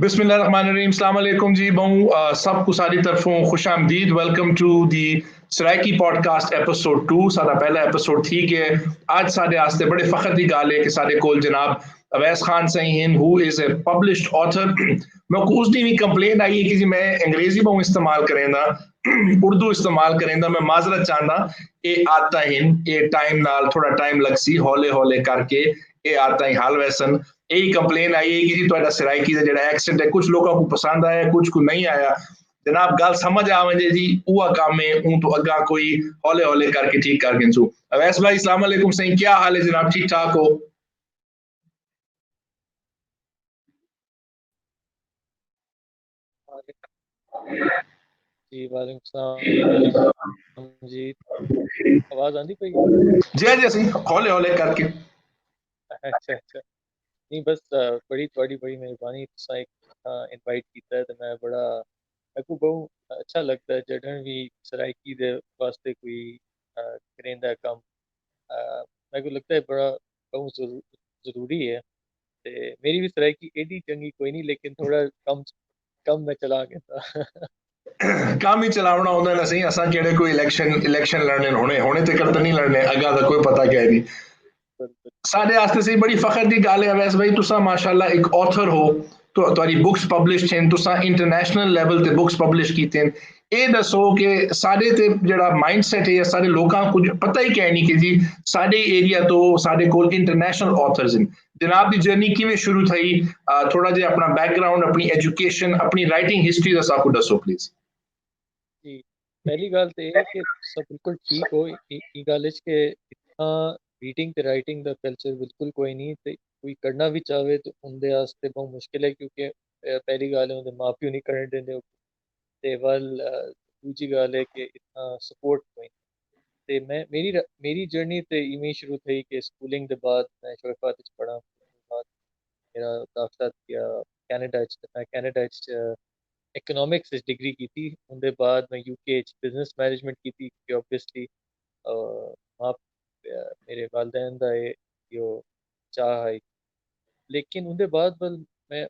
बिस्मिल्लाहिर्रहमानिर्रहीम, अस्सलाम वालेकुम जी। सबको सारी तरफों खुश आमदीद। Welcome to the Saraiki podcast episode 2। साडा पहला एपिसोड थी कि आज साडे आस्ते बड़े फखर दी गाल है कि साडे कोल जनाब अवैस खान सही हैं, who is a published author. मैं को उस दी भी कंप्लेंट आई है कि जी मैं अंग्रेजी बहु इस्तेमाल करेंदा, उर्दू इस्तेमाल करेंदा। मैं माजरत चाहता ये आता हिन, ये टाइम नाल थोड़ा टाइम लगसी, हौले हौले करके ये आता ही हाल वैसन। यही कंप्लेन आई है कि जी ਤੁਹਾਡਾ ਸਰਾਇਕੀ ਦਾ ਜਿਹੜਾ ਐਕਸੈਂਟ ਹੈ ਕੁਝ ਲੋਕਾਂ ਨੂੰ ਪਸੰਦ ਆਇਆ, ਕੁਝ को नहीं आया। जनाब गल समझ आवे जी वो काम है ऊं तो अगा कोई हौले हौले करके ठीक कर गिनसू। अवैस भाई अस्सलाम वालेकुम सही, क्या हाल है जनाब? ठीक ठाक हो? जी वालेकुम सलाम जी। आवाज आंदी कोई? जी जी सही, हौले हौले करके। अच्छा अच्छा। नहीं बस बड़ी थोड़ी बड़ी मेहरबानी तुसा एक इनवाइट कीता है तो मैं बड़ा मेरे को बहुत अच्छा लगता है जडन भी सराइकी दे वास्ते कोई करेंदा कम। मेरे को लगता है बड़ा बहुत जरूरी है। ते मेरी भी सराइकी एडी चंगी कोई नहीं, लेकिन थोड़ा कम कम मैं चला गया था। काम ही चलावना होंदा ना सही। असा केड़े कोई इलेक्शन इलेक्शन लड़ने होने होने ते करते नहीं लड़ने, अगा दा कोई पता क्या नहीं। साढ़े आस्ते से बड़ी फखर दी गल है अवैस भाई, तुसा माशाल्लाह एक ऑथर हो तो तुम्हारी बुक्स पब्लिश्ड हैं, तुसा इंटरनेशनल लेवल ते बुक्स पब्लिश कीते हैं। ਇਹ ਦੱਸੋ ਕਿ ਸਾਡੇ ਤੇ ਜਿਹੜਾ ਮਾਈਂਡਸੈਟ ਹੈ ਸਾਡੇ ਲੋਕਾਂ ਕੁਝ ਪਤਾ ਹੀ ਕਿਆ ਨਹੀਂ ਕਿ ਜੀ ਸਾਡੇ ਏਰੀਆ ਤੋਂ ਸਾਡੇ ਕੋਲ ਇੰਟਰਨੈਸ਼ਨਲ ਆਥਰਸ ਹਨ। ਜਨਾਬ ਦੀ ਜਰਨੀ ਕਿਵੇਂ ਸ਼ੁਰੂ ਥਈ? ਥੋੜਾ ਜਿਹਾ ਆਪਣਾ ਬੈਕਗ੍ਰਾਉਂਡ, ਆਪਣੀ ਐਜੂਕੇਸ਼ਨ, ਆਪਣੀ ਰਾਈਟਿੰਗ ਹਿਸਟਰੀ ਦਾ ਸਾਕੂ ਦੱਸੋ प्लीज। जी, पहली गल तो यह है कि सब बिल्कुल ठीक हो। गल के इतना रीडिंग ते राइटिंग दा कल्चर बिल्कुल कोई नहीं ते कोई करना भी चाहे तो उनदे वास्ते बहुत मुश्किल है, क्योंकि पहली गल है उनके माँ प्यो नहीं करने देंदे ते वल दूजी गल है कि इतना सपोर्ट कोई नहीं। ते मैं मेरी जर्नी ते इवें ही शुरू थी कि स्कूलिंग के बाद मैं शोएफात च पढ़ा। बाद मेरा दाखला किया कैनेडा च, मैं कैनेडा च इकोनॉमिक्स डिग्री की थी। उनके बाद मैं यूके बिजनेस मैनेजमेंट की थी, क्योंकि ऑब्वियसली वहाँ मेरे वालदैन का यो चाह है। लेकिन उनके बाद बल मैं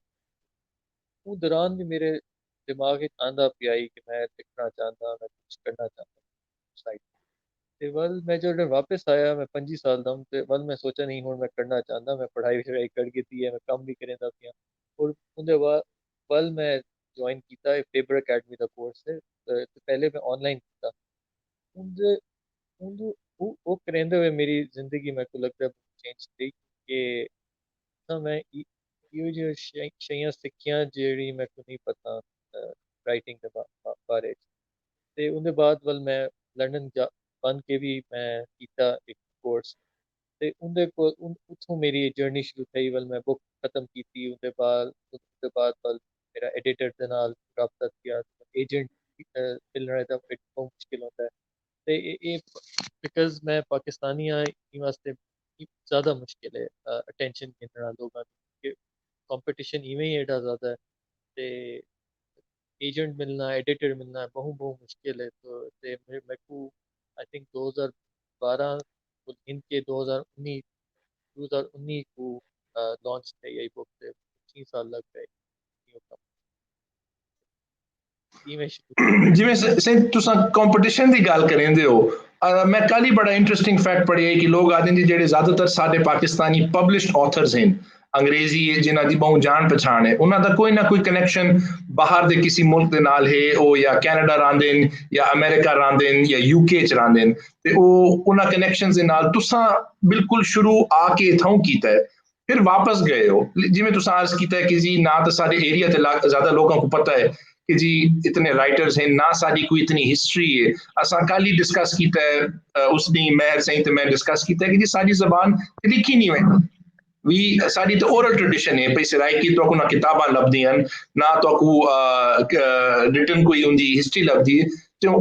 उस दौरान भी मेरे दिमाग में आंदा पिया आई कि मैं लिखना चाहता, मैं कुछ करना चाहता साइड ते। वल मैं जो वापस आया मैं 25 साल दा हूं ते वल मैं सोचा नहीं हूं मैं करना चाहता, मैं पढ़ाई शढ़ाई कर कीती है, मैं कम भी करें पिया। और उनके बाद वल मैं ज्वाइन किया फेबर अकेडमी का कोर्स है। तो पहले मैं ऑनलाइन किया उनके उनके वो करेंदे हुए मेरी जिंदगी मेरे को लगता है चेंज थी कि ना मैं यो जो शैयां सिक्खियां जेड़ी मेरे को नहीं पता राइटिंग के बारे च। ते उनके बाद वल मैं लंदन जा बन के भी मैं किया एक कोर्स। ते उनके को उथों मेरी जर्नी शुरू थी। वल मैं बुक खत्म की थी। उनके बाद वल मेरा एडिटर के नाल राब्ता किया। एजेंट मिलना था बहुत मुश्किल होता है। ते ये बिकॉज मैं पाकिस्तानी हाँ इन वास्ते ज़्यादा मुश्किल है अटेंशन गिनना लोगों की। कंपटीशन इवें ही एडा ज़्यादा है। ते एजेंट मिलना, एडिटर मिलना बहुत बहुत मुश्किल है। तो मेरे को आई थिंक 2012 इनके 2019 2019 को लॉन्च थे यही बुक थे। 6 साल लग गए इवें शुरू। जिवें से तुसा कंपटीशन की गल करेंदे हो, मैं कल ही बड़ा इंटरेस्टिंग फैक्ट पढ़िया है कि लोग आते हैं जेडे ज्यादातर साडे पाकिस्तानी पब्लिश्ड ऑथर्स हैं अंग्रेजी जिन्हां दी बहुत जान पछाण है, उन्हां दा कोई ना कोई कनेक्शन बाहर दे किसी मुल्क दे नाल है। ओ या कैनेडा रहिंदे न या अमेरिका रहिंदे न या यूके च रहिंदे न, ते ओ उन्हां कनेक्शंस दे नाल तुसां बिल्कुल शुरू आके इथों कीता है, फिर वापस गए हो। जिवें तुसां अर्ज कीता है कि जी ना तो साडे एरिया ते ज्यादा लोगों को पता है कि जी इतने राइटर्स हैं, ना साडी कोई इतनी हिस्ट्री है। असां कल ही डिस्कस किया है उसने महर सही तो मैं डिस्कस किया कि जी साडी जबान लिखी नहीं हुई भी, साडी तो ओरल ट्रेडिशन है भई सराइकी तो ना किताबां लभदियां ना तो रिटन कोई उनकी हिस्ट्री लभदी है। तो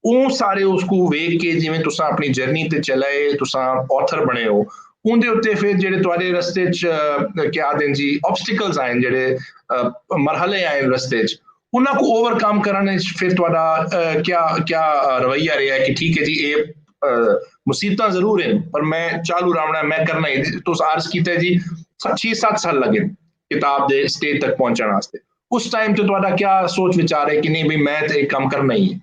ਉਹ ਸਾਰੇ ਉਸਕੋ ਵੇਖ ਕੇ ਜਿਵੇਂ ਤੁਸੀਂ ਆਪਣੀ ਜਰਨੀ ਤੇ ਚਲਾਏ, ਤੁਸੀਂ ਆਥਰ ਬਣੇ ਹੋ, ਉਹਦੇ ਉੱਤੇ ਫਿਰ ਜਿਹੜੇ ਤੁਹਾਡੇ ਰਸਤੇ 'ਚ ਕਿਆ ਦਿਨ ਜੀ ਆਬਸਟੀਕਲਸ ਆਏ ਜਿਹੜੇ ਮਰਹਲੇ ਆਏ ਰਸਤੇ 'ਚ, ਉਹਨਾਂ को ओवरकम करने फिर ਤੁਹਾਡਾ क्या रवैया रहा है कि ठीक है जी ये मुसीबत जरूर है पर मैं चालू रहा, मैं करना ही। तो अर्ज किया जी 6-7 साल लगे किताब के स्टेज तक पहुंचने वास्ते, उस टाइम ਤੇ ਤੁਹਾਡਾ क्या सोच विचार है कि नहीं भाई मैं तो एक काम करना ही है?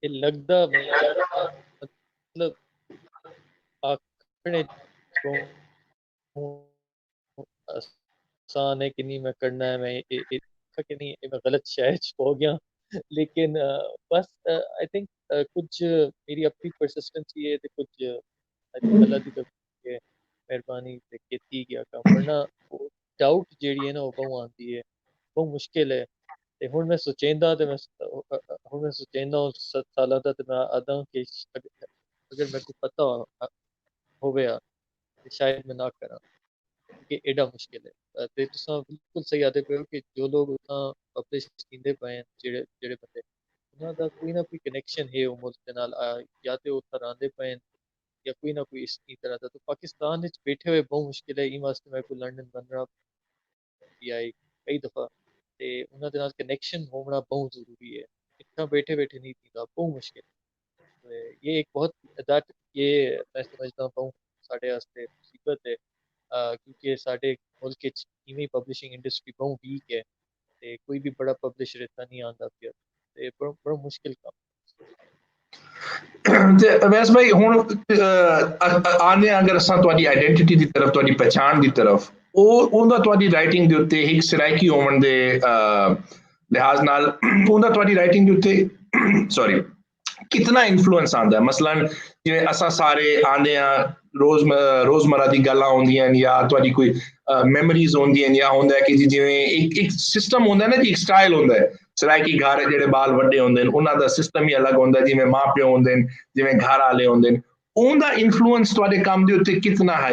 ये लगदा मतलब आखने आसान है कि नहीं मैं करना है मैं कि नहीं मैं गलत शायद हो गया लेकिन बस आई थिंक कुछ मेरी अपनी परसिस्टेंसी है ते कुछ आई थिंक अल्लाह दी तरफ के मेहरबानी ते कीती गया काम वरना डाउट जेड़ी है ना वो बहुत आती है बहुत मुश्किल है ते हुन मैं सोचेंदा ते मैं हुन मैं सोचेंदा 7 साल दा ते मैं आदा कि अगर मेरे को पता होवे ते शायद मैं ना करा कि एडा मुश्किल है ते तुसां बिल्कुल सही आखदे पे हो कि जो लोग उत्थां पब्लिश कींदे पे न जेह्ड़े जेह्ड़े बंदे उन्हां दा कोई ना कोई कनैक्शन है ओ मुल्क दे नाल या ते ओह् उत्थां रैंह्दे पे न या कोई ना कोई इस तरह दा तो पाकिस्तान विच बैठे हुए बहुत मुश्किल है इस वास्ते मेरे को लंदन बनना भी आई कई दफा ते उन्हां दे नाल कनैक्शन होना बहुत जरूरी है इत्थां बैठे बैठे नहीं थींदा बहुत मुश्किल है ये एक बहुत दैट ये मैं समझदा बहुत साढ़े वास्ते मुसीबत है क्योंकि साढ़े मुल्क च इवें पब्लिशिंग इंडस्ट्री बहुत वीक है ते कोई भी बड़ा पब्लिशर इत्थां नहीं आंदा पिया ते बड़ा मुश्किल कम्म ਤੇ ਵੈਸ ਭਾਈ ਹੁਣ ਆਨੇ ਅਗਰ ਅਸਾਂ ਤੁਹਾਡੀ ਆਇਡੈਂਟੀਟੀ ਦੀ ਤਰਫ ਤੁਹਾਡੀ ਪਛਾਣ ਦੀ ਤਰਫ ਉਹ ਉਹਦਾ ਤੁਹਾਡੀ ਰਾਈਟਿੰਗ ਦੇ ਉੱਤੇ ਇੱਕ ਸਰਾਇਕੀ ਹੋਣ ਦੇ ਲਿਹਾਜ਼ ਨਾਲ ਉਹਦਾ ਤੁਹਾਡੀ ਰਾਈਟਿੰਗ ਦੇ ਉੱਤੇ ਸੌਰੀ ਕਿਤਨਾ ਇਨਫਲੂਐਂਸ ਆਉਂਦਾ ਹੈ ਮਸਲਨ ਜਿਵੇਂ ਅਸਾਂ ਸਾਰੇ ਆਉਂਦੇ ਆ ਰੋਜ਼ਮਰਾ ਦੀ ਗੱਲਾਂ ਹੁੰਦੀਆਂ ਨੇ ਜਾਂ ਤੁਹਾਡੀ ਕੋਈ ਮੈਮਰੀਜ਼ ਹੁੰਦੀਆਂ ਨੇ ਜਾਂ ਹੁੰਦਾ ਕਿ ਜੀ ਜਿਵੇਂ ਇੱਕ ਸਿਸਟਮ ਹੁੰਦਾ ਨਾ ਜੀ ਇੱਕ ਸਟਾਈਲ ਹੁੰਦਾ ਹੈ ਸਰਾਇਕੀ ਘਰ ਹੈ ਜਿਹੜੇ ਬਾਲ ਵੱਡੇ ਹੁੰਦੇ ਨੇ ਉਹਨਾਂ ਦਾ ਸਿਸਟਮ ਹੀ ਅਲੱਗ ਹੁੰਦਾ ਜਿਵੇਂ ਮਾਂ ਪਿਓ ਹੁੰਦੇ ਨੇ ਜਿਵੇਂ ਘਰ ਵਾਲੇ ਹੁੰਦੇ ਨੇ ਉਹਦਾ ਇਨਫਲੂਐਂਸ ਤੁਹਾਡੇ ਕੰਮ ਦੇ ਉੱਤੇ ਕਿਤਨਾ ਹੈ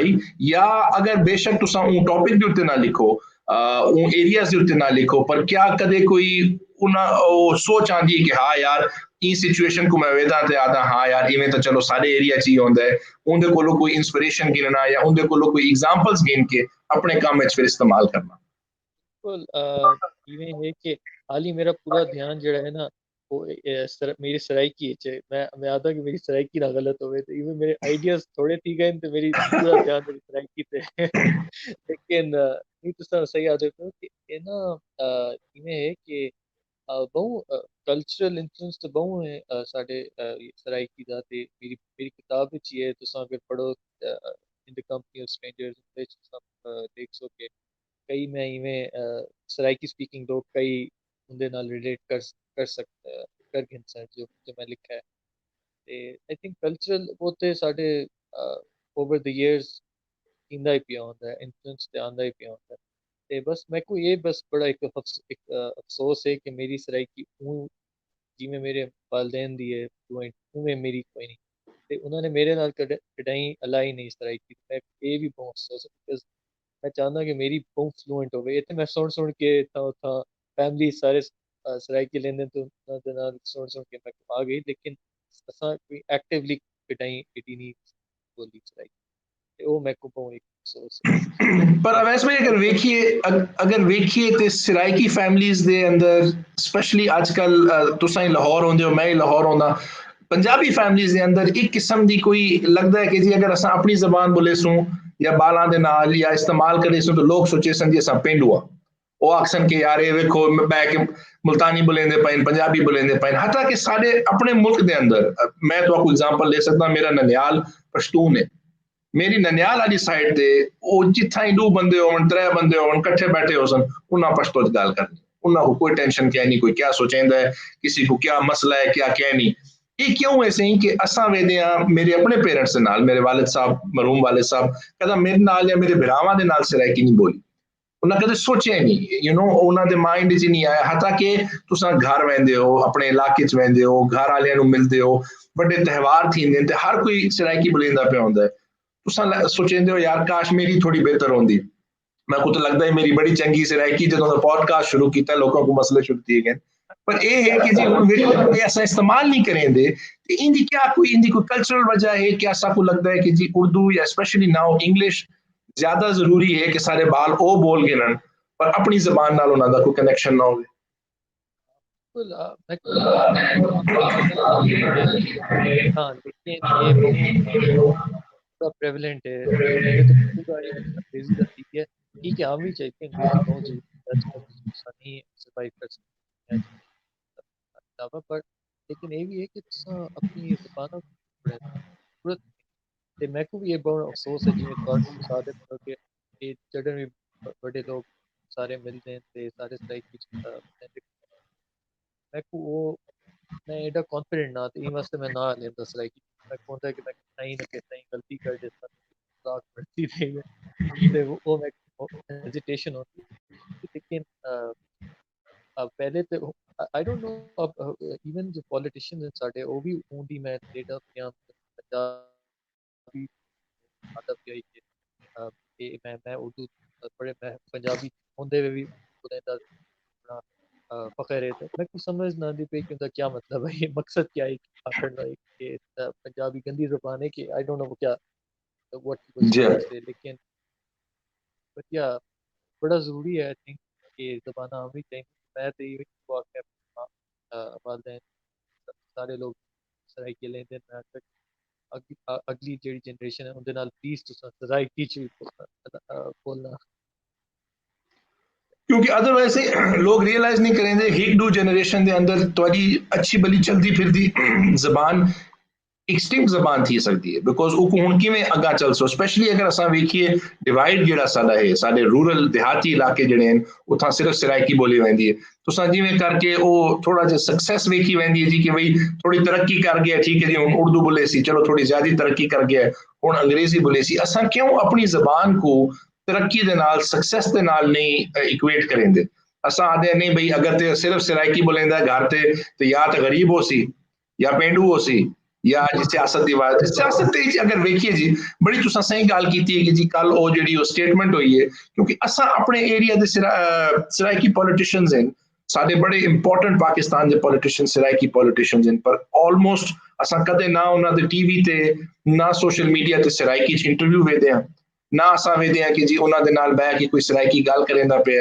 ਜਾਂ ਅਗਰ ਬੇਸ਼ੱਕ ਤੁਸੀਂ ਉਹ ਟੌਪਿਕ ਦੇ ਉੱਤੇ ਨਾ ਲਿਖੋ ਉਹ ਏਰੀਆਜ਼ ਦੇ ਉੱਤੇ ਨਾ ਲਿਖੋ ਪਰ ਕਿਆ ਕਦੇ ਕੋਈ ਉਹਨਾਂ ਉਹ ਸੋਚ ਆਉਂਦੀ ਹੈ ਕਿ ਹਾਂ ਯਾਰ ਇਸ ਸਿਚੁਏਸ਼ਨ को मैं वेदा ते आदा हाँ यार इवें तो चलो सारे एरिया च ही होंदा है उनके कोलों कोई इंस्पिरेशन गिनना या उनके कोलों कोई एग्जांपल्स गिन के अपने काम में फिर इस्तेमाल करना बिल्कुल इवें है कि हाल ही मेरा पूरा ध्यान जो है ना वो मेरी सराइकी च है मैं आदा कि मेरी सराइकी ना गलत होवे तो इवें मेरे आइडियाज थोड़े थी गए तो मेरी पूरा ध्यान मेरी सराइकी पे लेकिन नहीं तो सही आदत हो कि ये ना इवें है कि बहु कल्चरल इन्फ्लुएंस तो बहु है साढ़े सराइकी दा ते मेरी किताब विच ही है तुसां अगर पढ़ो in the company of strangers देख सो के कई मैं इवें सराइकी स्पीकिंग लोग कई उनके नाल रिलेट कर सकते कर गिन सकते जो मैं लिखा है ते आई थिंक कल्चरल वो ते साढ़े ओवर द इयर्स इंदा ही पिया होंदा है इन्फ्लुएंस ते आंदा ही पिया होंदा है ते बस मेरे को ये बस बड़ा एक अफसोस है कि मेरी सराइकी जिवें मेरे वालदैन दी है फ्लुएंट उवें मेरी कोई नहीं ते उन्होंने मेरे नाल कदाई अलाई नहीं सराइकी मैं ये भी बहुत अफसोस है बिकॉज मैं चाहना कि मेरी बहुत फ्लुएंट होवे इत्थे मैं सुन के इत्थां उत्थां फैमिली सारे सराइकी लेंदे तो उन्हां दे नाल सुन के मैं आ गई लेकिन असां कोई एक्टिवली कटाई इडी नहीं बोली सराइकी ते ओ मैं को बहुत एक अफसोस है पर अवैस भाई अगर वेखिए तो सराइकी फैमिलीज दे अंदर स्पेशली आजकल तुसां ही लाहौर होंदे हो मैं ही लाहौर होंदा पंजाबी फैमिलीज दे अंदर एक किस्म दी कोई लगदा है कि जी अगर असां अपनी जबान बोले सूं या बालां दे नाल या इस्तेमाल करे सूं तो लोग सोचे सन जी असां पेंडू आ ਉਹ ਆਖਸਨ ਕਿ ਯਾਰ ਇਹ ਵੇਖੋ ਬੈ ਕੇ ਮੁਲਤਾਨੀ ਬੋਲੇਂਦੇ ਪਏ ਪੰਜਾਬੀ ਬੋਲੇਂਦੇ ਪਏ ਹਤਾ ਕਿ ਸਾਡੇ ਆਪਣੇ ਮੁਲਕ ਦੇ ਅੰਦਰ ਮੈਂ ਤੁਹਾਨੂੰ ਐਗਜ਼ਾਮਪਲ ਲੈ ਸਕਦਾ ਮੇਰਾ ਨਨਿਆਲ ਪਸ਼ਤੂਨ ਹੈ ਮੇਰੀ ਨਨਿਆਲ ਵਾਲੀ ਸਾਈਡ ਤੇ ਉਹ ਜਿੱਥਾਂ ਹੀ ਦੋ ਬੰਦੇ ਹੋਣ ਤਰੇ ਬੰਦੇ ਹੋਣ ਇਕੱਠੇ ਬੈਠੇ ਹੋ ਸਨ ਉਹਨਾਂ ਪਸ਼ਤੋ ਚ ਗੱਲ ਕਰਨੀ ਉਹਨਾਂ को कोई टेंशन क्या नहीं कोई क्या सोचेंदा है किसी को क्या मसला है क्या क्या नहीं ਇਹ ਕਿਉਂ ਐਸੇ ਹੀ ਕਿ ਅਸਾਂ ਵੇਦੇ ਆ ਮੇਰੇ ਆਪਣੇ ਪੇਰੈਂਟਸ ਦੇ ਨਾਲ ਮੇਰੇ ਵਾਲਿਦ ਸਾਹਿਬ ਮਰਹੂਮ ਵਾਲਿਦ ਸਾਹਿਬ ਕਦਾ ਮੇਰੇ ਨਾਲ ਜਾਂ ਮੇਰੇ ਭਰਾਵਾਂ ਦੇ ਨਾਲ ਸਰਾਇਕੀ ਨਹੀਂ ਬੋਲੀ ਉਹਨਾਂ ਕਦੇ ਸੋਚਿਆ ਨਹੀਂ ਉਹਨਾਂ ਦੇ ਮਾਈਂਡ 'ਚ ਨਹੀਂ ਆਇਆ ਹਤਾ ਕਿ ਤੁਸੀਂ ਘਰ ਵਹਿੰਦੇ ਹੋ ਆਪਣੇ ਇਲਾਕੇ 'ਚ ਵਹਿੰਦੇ ਹੋ ਘਰ ਵਾਲਿਆਂ ਨੂੰ ਮਿਲਦੇ ਹੋ ਵੱਡੇ ਤਿਉਹਾਰ ਥੀਂਦੇ ਤੇ ਹਰ ਕੋਈ ਸਰਾਇਕੀ ਬੋਲੇਂਦਾ ਪਿਆ ਹੁੰਦਾ ਹੈ ਤੁਸੀਂ ਸੋਚेंदे हो यार काश मेरी थोड़ी बेहतर होंदी मैं को तो लगता है मेरी बड़ी चंगी सराइकी जो पॉडकास्ट शुरू किया लोगों को मसले शुरू किए गए पर यह है कि जी ऐसा इस्तेमाल नहीं करेंगे इनकी कोई कल्चरल वजह है क्या ऐसा को लगता है कि जी उर्दू या स्पेशली नाउ इंग्लिश ਜ਼ਿਆਦਾ ਜ਼ਰੂਰੀ ਹੈ ਕਿ ਸਾਰੇ ਬਾਲ ਉਹ ਬੋਲ ਗਿਣਨ ਪਰ ਆਪਣੀ ਜ਼ਬਾਨ ਨਾਲ ਉਹਨਾਂ ਦਾ ਕੋਈ ਕਨੈਕਸ਼ਨ ਨਾ ਹੋਵੇ। बिल्कुल मैं कहूँगा हाँ लेकिन ये बहुत प्रेवलेंट है मैंने तो कहूँगा ये अंग्रेजी का ठीक है आम भी चाहिए अंग्रेजी बहुत जरूरी है आजकल नहीं सर्वाइव कर सकते हैं अलावा पर लेकिन ये भी है कि अपनी जबान जरूरत ਤੇ मैं को भी ये बहुत अफसोस है जिਵੇਂ ਤੁਹਾਡੇ ਸਾਰੇ ਮਤਲਬ ਕਿ ਇਹ ਜਿਹੜੇ ਵੀ ਵੱਡੇ ਲੋਕ ਸਾਰੇ ਮਿਲਦੇ ਨੇ ਤੇ ਸਾਰੇ ਸਟ੍ਰਾਈਕ ਵਿੱਚ मैं को वो मैं एडा कॉन्फिडेंट ना तो वास्ते मैं ना लेंदा सराई की मैं कहता कि मैं नहीं ना कि नहीं गलती कर देता मजाक करती थी ते वो मैं हेजिटेशन होती लेकिन पहले तो आई डोंट नो अब इवन जो पॉलिटिशियंस हैं साडे वो भी उंदी मैं डेटा या पंजाबी मतलब यही कि मैं उर्दू बड़े मैं पंजाबी होंदे हुए भी बोलदा अपना फ़ख्र है तो मैं कुछ समझ ना आती पई कि उनका क्या मतलब है ये मकसद क्या है आखिर में कि पंजाबी गंदी ज़ुबान है कि आई डोंट नो क्या व्हाट ही वाज जी ट्राइंग टू से लेकिन बट या बड़ा ज़रूरी है आई थिंक कि ज़बान आनी चाहिए मैं तो ये दुआ के वालिदैन सारे लोग सराइकी लेंदे मैं तक अगली जेह्ड़ी जनरेशन है उंदे नाल प्लीज़ तुसां सराइकी च बोलना क्योंकि अदरवाइज लोग रियलाइज नहीं करेंगे एक दो जनरेशन के अंदर थोड़ी अच्छी भली चलती फिरती जबान एक्सटिंक्ट जबान थी सकती है बिकॉज वो हुण किवें अग्गा चल सो स्पेशली अगर असां वेखिए डिवाइड जिहड़ा साडा है साडे रूरल देहाती इलाके जिहड़े हैं उत्थां सिर्फ सराइकी बोली वेंदी है तुसां जिवें करके वो थोड़ा जिहा सक्सैस वेखी वेंदी है जी कि भाई थोड़ी तरक्की कर गया ठीक है जी हुण उर्दू बोले सी चलो थोड़ी ज्यादा तरक्की कर गया हुण अंग्रेजी बोले सी असां क्यों अपनी जबान को तरक्की दे नाल सक्सैस दे नाल नहीं इक्वेट करेंदे असां आखदे नहीं भाई अगर ते सिर्फ सराइकी बोलेंदा घर ते या तो गरीब हो सी या पेंडू हो सी या जी सियासत की बात सियासत अगर वेखिए जी बड़ी तुसां सही गल की है कि जी कल वो जी स्टेटमेंट हुई है क्योंकि असां अपने एरिया के सराइकी पॉलिटिशियंस हैं साडे बड़े इंपॉर्टेंट पाकिस्तान के पॉलिटिशियन सराइकी पॉलिटिशियंस हैं पर ऑलमोस्ट असां कदे ना उन्होंने टीवी ते ना सोशल मीडिया ते सराइकी इंटरव्यू वेदे हैं ना असां वेदे हैं कि जी उन्होंने नाल बह के कोई सराइकी गल करेंदा पे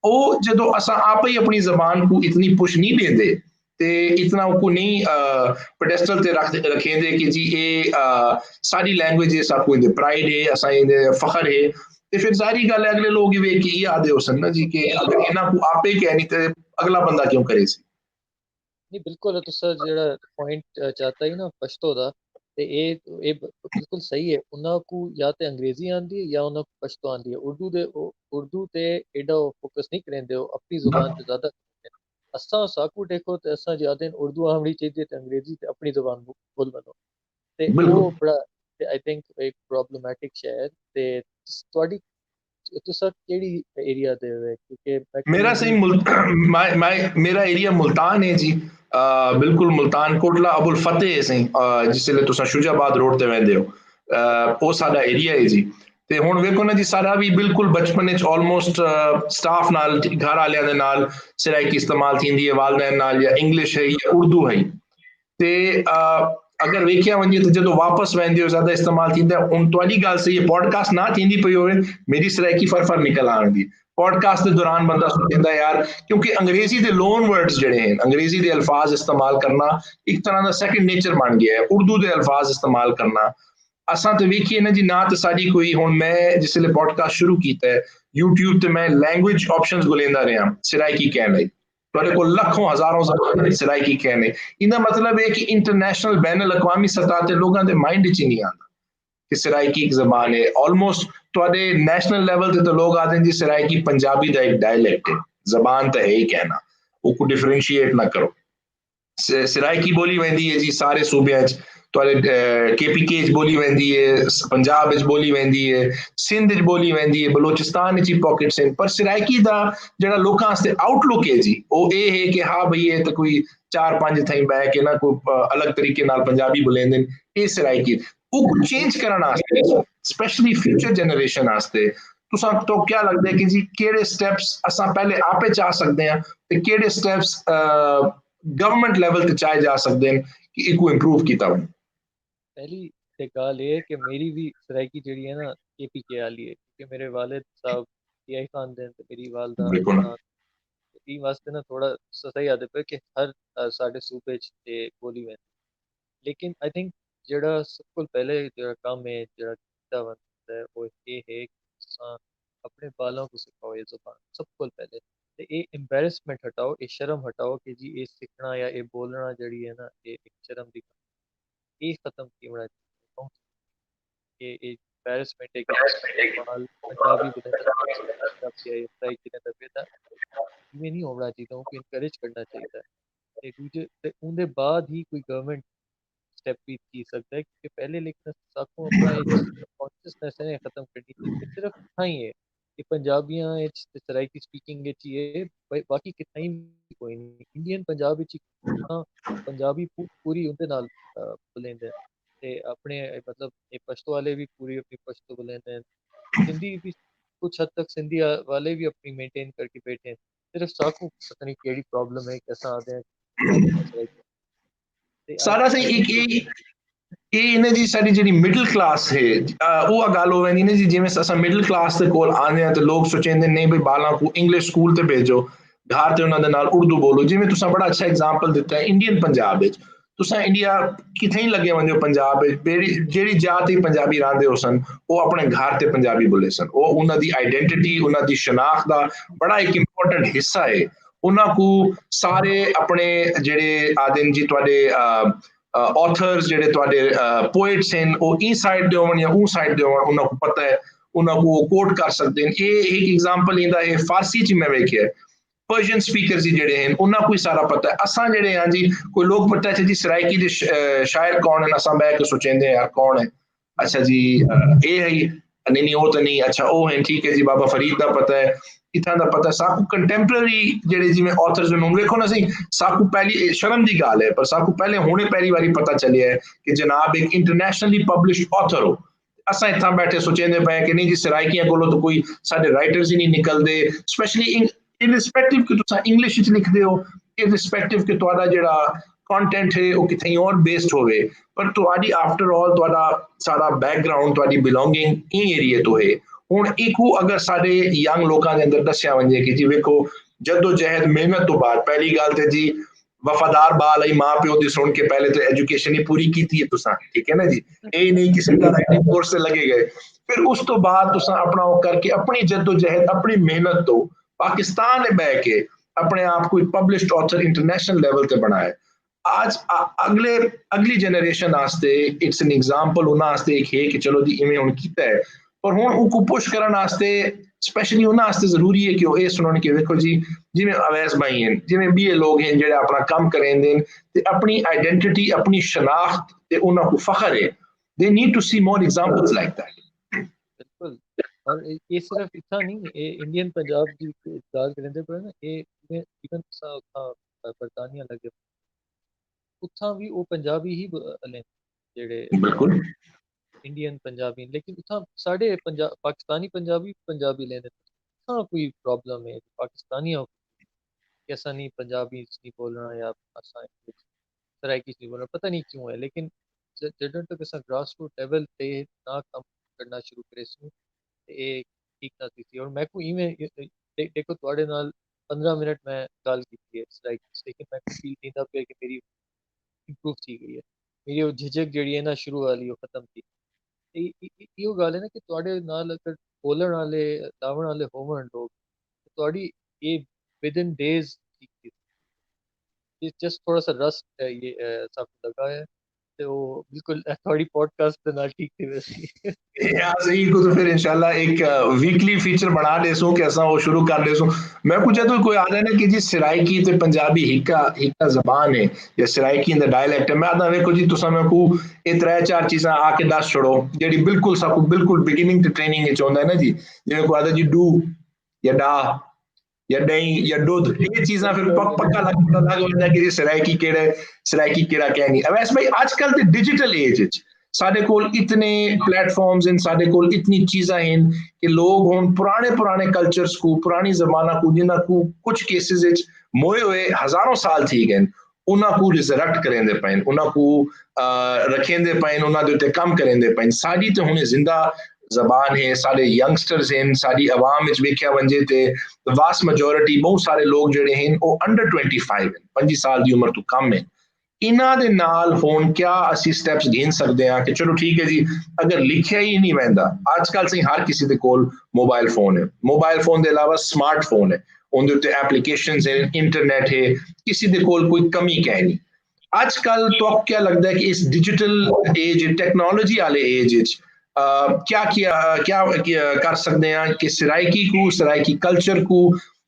वो जो असां आप ही अपनी जबान को इतनी पुश नहीं देंदे ते इतना को नहीं पेडेस्टल ते रखेंदे कि जी ये सारी लैंग्वेज है साकू इंदे प्राइड है असा इंदे फखर है ते फिर सारी गल अगले लोग वे कि ये आदे हो सन ना जी कि अगर इना को आपे कह नहीं ते अगला बंदा क्यों करे सी नहीं बिल्कुल तुसा जेड़ा पॉइंट चाहता ही ना पश्तो दा ते ए बिल्कुल सही है उन्हां को या ते अंग्रेजी आंदी है या उन्हां को पश्तो आंदी है उर्दू ते एडा फोकस नहीं करेंदे हो अपनी जुबान ते ज्यादा असां साकू देखो ते असां ज्यादा उर्दू आमड़ी चाहिए ते अंग्रेजी ते अपनी जुबान बोल बनो ते वो बिल्कुल बड़ा आई थिंक एक प्रॉब्लमैटिक शहर ते थोड़ी तुसा केड़ी एरिया दे क्योंकि मेरा मैं सही मेरा एरिया मुल्तान है जी बिल्कुल मुल्तान कोटला अबुल फतेह है सही जिसले तुसा शुजाबाद रोड ते वेंदे हो वो साडा एरिया है जी ਤੇ ਹੁਣ ਵੇਖੋ ਨਾ ਜੀ ਸਾਡਾ ਵੀ ਬਿਲਕੁਲ ਬਚਪਨ ਵਿੱਚ ਆਲਮੋਸਟ ਸਟਾਫ ਨਾਲ ਘਰ ਵਾਲਿਆਂ ਦੇ ਨਾਲ ਸਰਾਇਕੀ ਇਸਤੇਮਾਲ ਥੀਂਦੀ ਹੈ ਵਾਲਦੈਨ ਨਾਲ ਜਾਂ ਇੰਗਲਿਸ਼ ਹੈ ਜਾਂ ਉਰਦੂ ਹੈ ਤੇ अगर वेखिया वञे तो जो वापस वेंदे हो ज़्यादा इस्तेमाल थींदा उन तुहाडी ॻाल्हि सही है पॉडकास्ट ना थींदी पई होवे मेरी सराइकी फर निकल आंदी पॉडकास्ट के दौरान बंदा सोचता यार क्योंकि अंग्रेजी के लोन वर्ड्स जड़े हैं अंग्रेजी के अल्फाज इस्तेमाल करना एक तरह का सैकेंड नेचर बन गया है उर्दू के अल्फाज इस्तेमाल करना असां तो वेखिए ना जी ना तो साड़ी कोई हुण मैं जिसले पॉडकास्ट शुरू किया है यूट्यूब ते मैं लैंग्वेज ऑप्शंस गुलेंदा रहा सराइकी कहण लई तुहाडे कोल लाखों हजारों ज़बानां सराइकी कहने इहदा मतलब है कि इंटरनेशनल बैन अल-अक़वामी सतह ते लोगों के माइंड च नहीं आता कि सराइकी एक जबान है ऑलमोस्ट तुहाडे नेशनल लेवल ते तो लोग आते हैं जी सराइकी पंजाबी का एक डायलैक्ट है जबान तो है ही कहना वो डिफरेंशिएट ना करो सराइकी बोली वेंदी है जी सारे सूबे केपीके बोली वेंदी है पंजाब बोली वेंदी है सिंध बोली वेंदी है बलोचिस्तान च पॉकेट्स हैं पर सराइकी का जो लोगों वास्ते आउटलुक है जी वो ये है कि हाँ भई ये तो कोई 4-5 थई बह के ना कोई अलग तरीके नाल पंजाबी बोलेंदे ये सराइकी वो चेंज करने स्पेशली फ्यूचर जनरेशन वास्ते तुसां तो क्या लगता है कि जी केड़े स्टेप्स असां पहले आपे चा सकते हैं ते केड़े स्टेप्स गवर्नमेंट लेवल ते चाहे जा सकते हैं कि इको इंप्रूव किया वञे पहली ते गल ये है कि मेरी भी सराइकी जेह्ड़ी है ना KPK आह्ली है, क्योंकि मेरे वालिद साहब PI खानदे न ते मेरी वालदा बिल्कुल इमरान। ई वास्ते ना थोड़ा सही आदे पे कि हर साढ़े सूबे च ते बोली वैंदी। लेकिन आई थिंक जेह्ड़ा सब कोल पैह्ले जेह्ड़ा कम्म है जेह्ड़ा कीता बनदा है ओह् एह् है कि तुसां अपने बालां को सिखाओ एह् ज़बान सब कोल पैह्ले। ते एह् एम्बैरेसमेंट हटाओ, एह् शर्म हटाओ कि जी एह् सिक्खना या एह् बोलना जेह्ड़ी है ना एह् इक शर्म दी गल्ल एह् खत्म की होना चाहिदा। कि एह् एम्बैरेसमेंट है कि बाल पंजाबी बोलदे पंजाबी है सराइकी ने दब्बे दा इवें नहीं होना चाहिदा, उनको इनकरेज करना चाहिदा है। ते दूजे ते उंदे बाद ही कोई गवर्नमेंट स्टेप भी की सकदा है, क्योंकि पहले लेकिन साकू अपना एक कॉन्शियसनेस है खत्म करनी चाहिए सिर्फ इतना ही है कि पंजाबियां इच ते सराइकी स्पीकिंग इच ही है बाकी कितना ही कोई नहीं इंडियन पंजाब विच हाँ पंजाबी पूरी उनदे नाल बोलेंदे न ते अपने मतलब पश्तो वाले भी पूरी अपनी पश्तो बोलेंदे न सिंधी भी कुछ हद तक सिंधी वाले भी अपनी मेंटेन करके बैठे हैं सिर्फ साकू पता नहीं केड़ी प्रॉब्लम है कैसा आते हैं पंजाबी सराइकी ते सारा आई सही थिंक ਇਹ ਇਹਨਾਂ ਦੀ ਸਾਡੀ ਜਿਹੜੀ ਮਿਡਲ ਕਲਾਸ ਹੈ ਉਹ ਗੱਲ ਹੋ ਜਾਂਦੀ ਨੇ ਜੀ ਜਿਵੇਂ ਅਸਾਂ ਮਿਡਲ ਕਲਾਸ ਦੇ ਕੋਲ ਆਉਂਦੇ ਆ ਤੇ ਲੋਕ ਸੋਚਦੇ ਨਹੀਂ ਬਈ ਬਾਲਾਂ ਨੂੰ ਇੰਗਲਿਸ਼ ਸਕੂਲ ਤੇ ਭੇਜੋ ਘਰ ਤੇ ਉਹਨਾਂ ਦੇ ਨਾਲ ਉਰਦੂ ਬੋਲੋ ਜਿਵੇਂ ਤੁਸੀਂ ਬੜਾ ਅੱਛਾ ਐਗਜ਼ਾਮਪਲ ਦਿੱਤਾ ਹੈ ਇੰਡੀਅਨ ਪੰਜਾਬ ਵਿੱਚ ਤੁਸੀਂ ਇੰਡੀਆ ਕਿਥੇ ਹੀ ਲੱਗੇ ਵੰਜੋ ਪੰਜਾਬ ਵਿੱਚ ਜਿਹੜੀ ਜਾਤ ਹੀ ਪੰਜਾਬੀ ਰਹਿੰਦੇ ਹੋ ਸਨ ਉਹ ਆਪਣੇ ਘਰ ਤੇ ਪੰਜਾਬੀ ਬੋਲੇ ਸਨ ਉਹ ਉਹਨਾਂ ਦੀ ਆਈਡੈਂਟੀਟੀ ਉਹਨਾਂ ਦੀ ਸ਼ਨਾਖਤ ਦਾ ਬੜਾ ਇੱਕ ਇੰਪੋਰਟੈਂਟ ਹਿੱਸਾ ਹੈ ਉਹਨਾਂ ਨੂੰ ਸਾਰੇ ਆਪਣੇ ਜਿਹੜੇ ਆਦਿਨ ਜੀ ਤੁਹਾਡੇ authors ਜਿਹੜੇ ਤੁਹਾਡੇ poets ਹਨ ਉਹ ਇਹ ਸਾਈਡ ਦੇ ਹੋਣ ਜਾਂ ਉਹ ਸਾਈਡ ਦੇ ਹੋਣ ਉਹਨਾਂ ਨੂੰ ਪਤਾ ਹੈ ਉਹਨਾਂ ਨੂੰ ਕੋਟ ਕਰ ਸਕਦੇ ਨੇ ਇਹ ਇੱਕ ਐਗਜ਼ਾਮਪਲ ਇਹਦਾ ਹੈ ਫਾਰਸੀ ਚ ਮੈਂ ਵੇਖਿਆ ਪਰਸ਼ੀਅਨ ਸਪੀਕਰਸ ਜਿਹੜੇ ਹਨ ਉਹਨਾਂ ਨੂੰ ਸਾਰਾ ਪਤਾ ਹੈ ਅਸਾਂ ਜਿਹੜੇ ਹਾਂ ਜੀ ਕੋਈ ਲੋਕ ਪਤਾ ਹੈ ਜੀ ਸਰਾਇਕੀ ਦੇ ਸ਼ਾਇਰ ਕੌਣ ਹਨ ਅਸਾਂ ਬਹਿ ਕੇ ਸੋਚਦੇ ਯਾਰ ਕੌਣ ਹੈ ਅੱਛਾ ਜੀ ਇਹ ਹੈ ਨਹੀਂ ਨਹੀਂ ਉਹ ਤਾਂ ਨਹੀਂ ਅੱਛਾ ਉਹ ਹੈ ਠੀਕ ਹੈ ਜੀ ਬਾਬਾ ਫਰੀਦ ਦਾ ਪਤਾ ਹੈ इतना का पता साकू कंटेम्पररी जेडे जिवें ऑथर्स ने देखो ना सी साकू पहली शर्म की गाल है पर साकू पहले हुणे पहली बारी पता चलिया है कि जनाब एक इंटरनेशनली पब्लिश्ड ऑथर हो असां इत्थां बैठे सोचेंदे पे कि नहीं जी सराइकियां कोलों तो कोई साडे राइटर्स ही नहीं निकलते स्पेशली इनरिस्पेक्टिव कि तुसां इंग्लिश च लिखदे हो इनरिस्पेक्टिव कि तुहाडा जेड़ा कंटेंट है वो किथे और बेस्ड होवे पर तुहाडी आफ्टर ऑल तुहाडा सारा बैकग्राउंड तुहाडी बिलोंगिंग ई एरिया तो है ਹੁਣ ਇੱਕੋ ਅਗਰ ਸਾਡੇ ਯੰਗ ਲੋਕਾਂ ਦੇ ਅੰਦਰ ਦੱਸਿਆ ਵੰਜੇ ਕਿ ਜੀ ਵੇਖੋ ਜਦੋ ਜਹਿਦ ਮਿਹਨਤ ਤੋਂ ਬਾਅਦ ਪਹਿਲੀ ਗੱਲ ਤੇ ਜੀ ਵਫਾਦਾਰ ਬਾਲ ਆਈ ਮਾਂ ਪਿਓ ਦੀ ਸੁਣ ਕੇ ਪਹਿਲੇ ਤੇ ਐਜੂਕੇਸ਼ਨ ਹੀ ਪੂਰੀ ਕੀਤੀ ਹੈ ਤੁਸੀਂ ਠੀਕ ਹੈ ਨਾ ਜੀ ਇਹ ਨਹੀਂ ਕਿਸੇ ਦਾ ਰਾਈਟਿੰਗ ਕੋਰਸ ਤੇ ਲੱਗੇ ਗਏ ਫਿਰ ਉਸ ਤੋਂ ਬਾਅਦ ਤੁਸੀਂ ਆਪਣਾ ਉਹ ਕਰਕੇ ਆਪਣੀ ਜਦੋ ਜਹਿਦ ਆਪਣੀ ਮਿਹਨਤ ਤੋਂ ਪਾਕਿਸਤਾਨ ਨੇ ਬਹਿ ਕੇ ਆਪਣੇ ਆਪ ਕੋਈ ਪਬਲਿਸ਼ਡ ਆਥਰ ਇੰਟਰਨੈਸ਼ਨਲ ਲੈਵਲ ਤੇ ਬਣਾਇਆ आज अगली जनरेशन वास्ते इट्स एन एग्जांपल उन्हां वास्ते एक है कि चलो जी इवें हुन कीता है पर हुण उनको पुश करन वास्ते स्पेशली उन्हां वास्ते जरूरी है कि वो ये सुनन कि देखो जी जिवें अवैस भाई हैं जिवें भी ये लोग हैं जेड़े अपना काम करेंदे ते अपनी आइडेंटिटी अपनी शनाख्त ते उन्हां को फखर है they need to see more examples like that बिल्कुल और ये सिर्फ इतना नहीं ये इंडियन पंजाब की गल करेंदे पर ना ये इवन बरतानिया लगे उत्थां भी वो पंजाबी ही ने जेड़े बिल्कुल इंडियन पंजाबी लेकिन उत्थां साढ़े पाकिस्तानी पंजाबी लेने उत्थां कोई प्रॉब्लम है पाकिस्तानी कैसा नहीं पंजाबी नहीं बोलना या सराइकी नहीं बोलना पता नहीं क्यों है लेकिन जडों तक असा ग्रास रूट लेवल पे ना काम करना शुरू करे सू ये ठीक ना थी और मैं को इवें देखो थोड़े नाल 15 मिनट मैं गल की है सराइकी लेकिन मैं फील नहीं पे कि मेरी इंप्रूव थी गई है मेरी वो झिझक जी है ना शुरू वाली वो खत्म थी इहो गल है ना कि ਤੁਹਾਡੇ ਨਾਲ अगर बोलण वाले लावण वाले होवन लोग ਤੁਹਾਡੀ ये विद इन डेज ये जस्ट थोड़ा सा रस ये सब लगा है तो वो बिल्कुल थोड़ी पॉडकास्ट के नाल ठीक थी वैसे यार सही को तो फिर इंशाल्लाह एक वीकली फीचर बना देसो कि ऐसा वो शुरू कर देसो मैं पूछा तो कोई आदा ना कि जी सराइकी ते पंजाबी हिक्का जबान है या सराइकी दा डायलैक्ट है मैं आदा देखो जी तुसा मैं को ये त्रै चार चीज़ां आके दस छोड़ो जेडी बिल्कुल साकू बिल्कुल बिगिनिंग ते ट्रेनिंग विच होंदा है ना जी जिवें को आदा जी डू या डा या दही या दूध ये चीज़ां फिर पक्का लग होंदा कि जी सराइकी केड़ा कहनी वैसे भाई आजकल ते डिजिटल एज विच साढ़े कोल इतने प्लेटफॉर्म्स हैं साढ़े कोल इतनी चीज़ां हैं कि लोग हुन पुराने कल्चर्स को पुरानी जमाना को जिन्हां को कुछ केसेस विच मोए हुए हजारों साल थी गए ਉਹਨਾਂ ਨੂੰ ਰਿਜ਼ਰੈਕਟ ਕਰਿੰਦੇ ਪਏ, ਉਹਨਾਂ ਨੂੰ ਰੱਖਿੰਦੇ ਪਏ, ਉਹਨਾਂ ਦੇ ਉੱਤੇ ਕੰਮ ਕਰਿੰਦੇ ਪਏ। ਸਾਡੀ ਤੇ ਹੁਣ ਜ਼ਿੰਦਾ ਜ਼ਬਾਨ ਹੈ, ਸਾਡੇ ਯੰਗਸਟਰਸ ਹਨ, ਸਾਡੀ ਆਵਾਮ ਵਿੱਚ ਵੇਖਿਆ ਵੰਜੇ ਤੇ ਵਾਸਟ ਮੈਜੋਰਿਟੀ ਬਹੁਤ ਸਾਰੇ ਲੋਕ ਜਿਹੜੇ ਹਨ ਉਹ ਅੰਡਰ 25 ਹਨ, 25 ਸਾਲ ਦੀ ਉਮਰ ਤੋਂ ਕਮ ਹੈ। ਇਹਨਾਂ ਦੇ ਨਾਲ ਹੁਣ ਕਿਆ ਅਸੀਂ ਸਟੈਪਸ ਗਿਣ ਸਕਦੇ ਹਾਂ ਕਿ ਚਲੋ ਠੀਕ ਹੈ ਜੀ, ਅਗਰ ਲਿਖਿਆ ਹੀ ਨਹੀਂ ਵਹਿੰਦਾ, ਅੱਜ ਕੱਲ੍ਹ ਸਹੀ ਹਰ ਕਿਸੇ ਦੇ ਕੋਲ ਮੋਬਾਈਲ ਫੋਨ ਹੈ, ਮੋਬਾਈਲ ਫੋਨ ਦੇ ਇਲਾਵਾ ਸਮਾਰਟਫੋਨ ਹੈ, ਉਹਦੇ ਉੱਤੇ ਐਪਲੀਕੇਸ਼ਨਸ ਹੈ, ਇੰਟਰਨੈਟ ਹੈ, ਕਿਸੇ ਦੇ ਕੋਲ ਕੋਈ ਕਮੀ ਕਹਿ ਨਹੀਂ। ਅੱਜ ਕੱਲ੍ਹ ਤੁਹਾਨੂੰ ਕਿਆ ਲੱਗਦਾ ਹੈ ਕਿ ਇਸ ਡਿਜੀਟਲ ਏਜ, ਟੈਕਨੋਲੋਜੀ ਵਾਲੇ ਏਜ ਵਿੱਚ क्या कर सकते हैं कि सराइकी कल्चर को,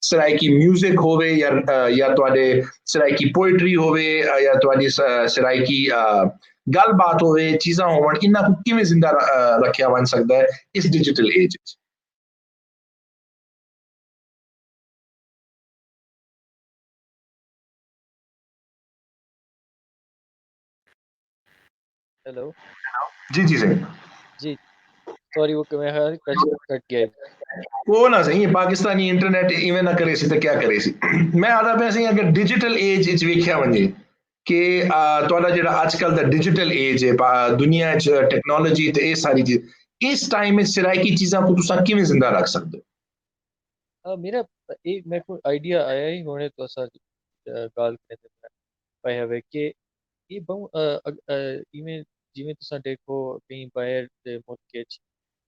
सराइकी म्यूजिक होवे या तुहाडे सराइकी पोइट्री होवे या तुहाडी सराइकी गलबात होवे, चीज़ां होवन, इन्हां को किवें जिंदा रखिया बन सकता है इस डिजिटल एज विच? हेलो जी जी सही जी, सॉरी वो मैं कट गया। वो ना सही पाकिस्तानी इंटरनेट इवें ना करे सी तो क्या करे सी। मैं आदा पे सही अगर डिजिटल एज विच वेखिया वंजे कि तुहाडा जेहड़ा आजकल दा डिजिटल एज है, दुनिया च टेक्नोलॉजी ते ये सारी चीज, इस टाइम में सराइकी चीज़ां को तुसा किवें जिंदा रख सकदे हो? मेरा एक मेरे को आइडिया आया ही होने तो असा गाल करते पाए हवे कि ये बहु इवें जिवें तुसा देखो कहीं बाहर दे मुल्क च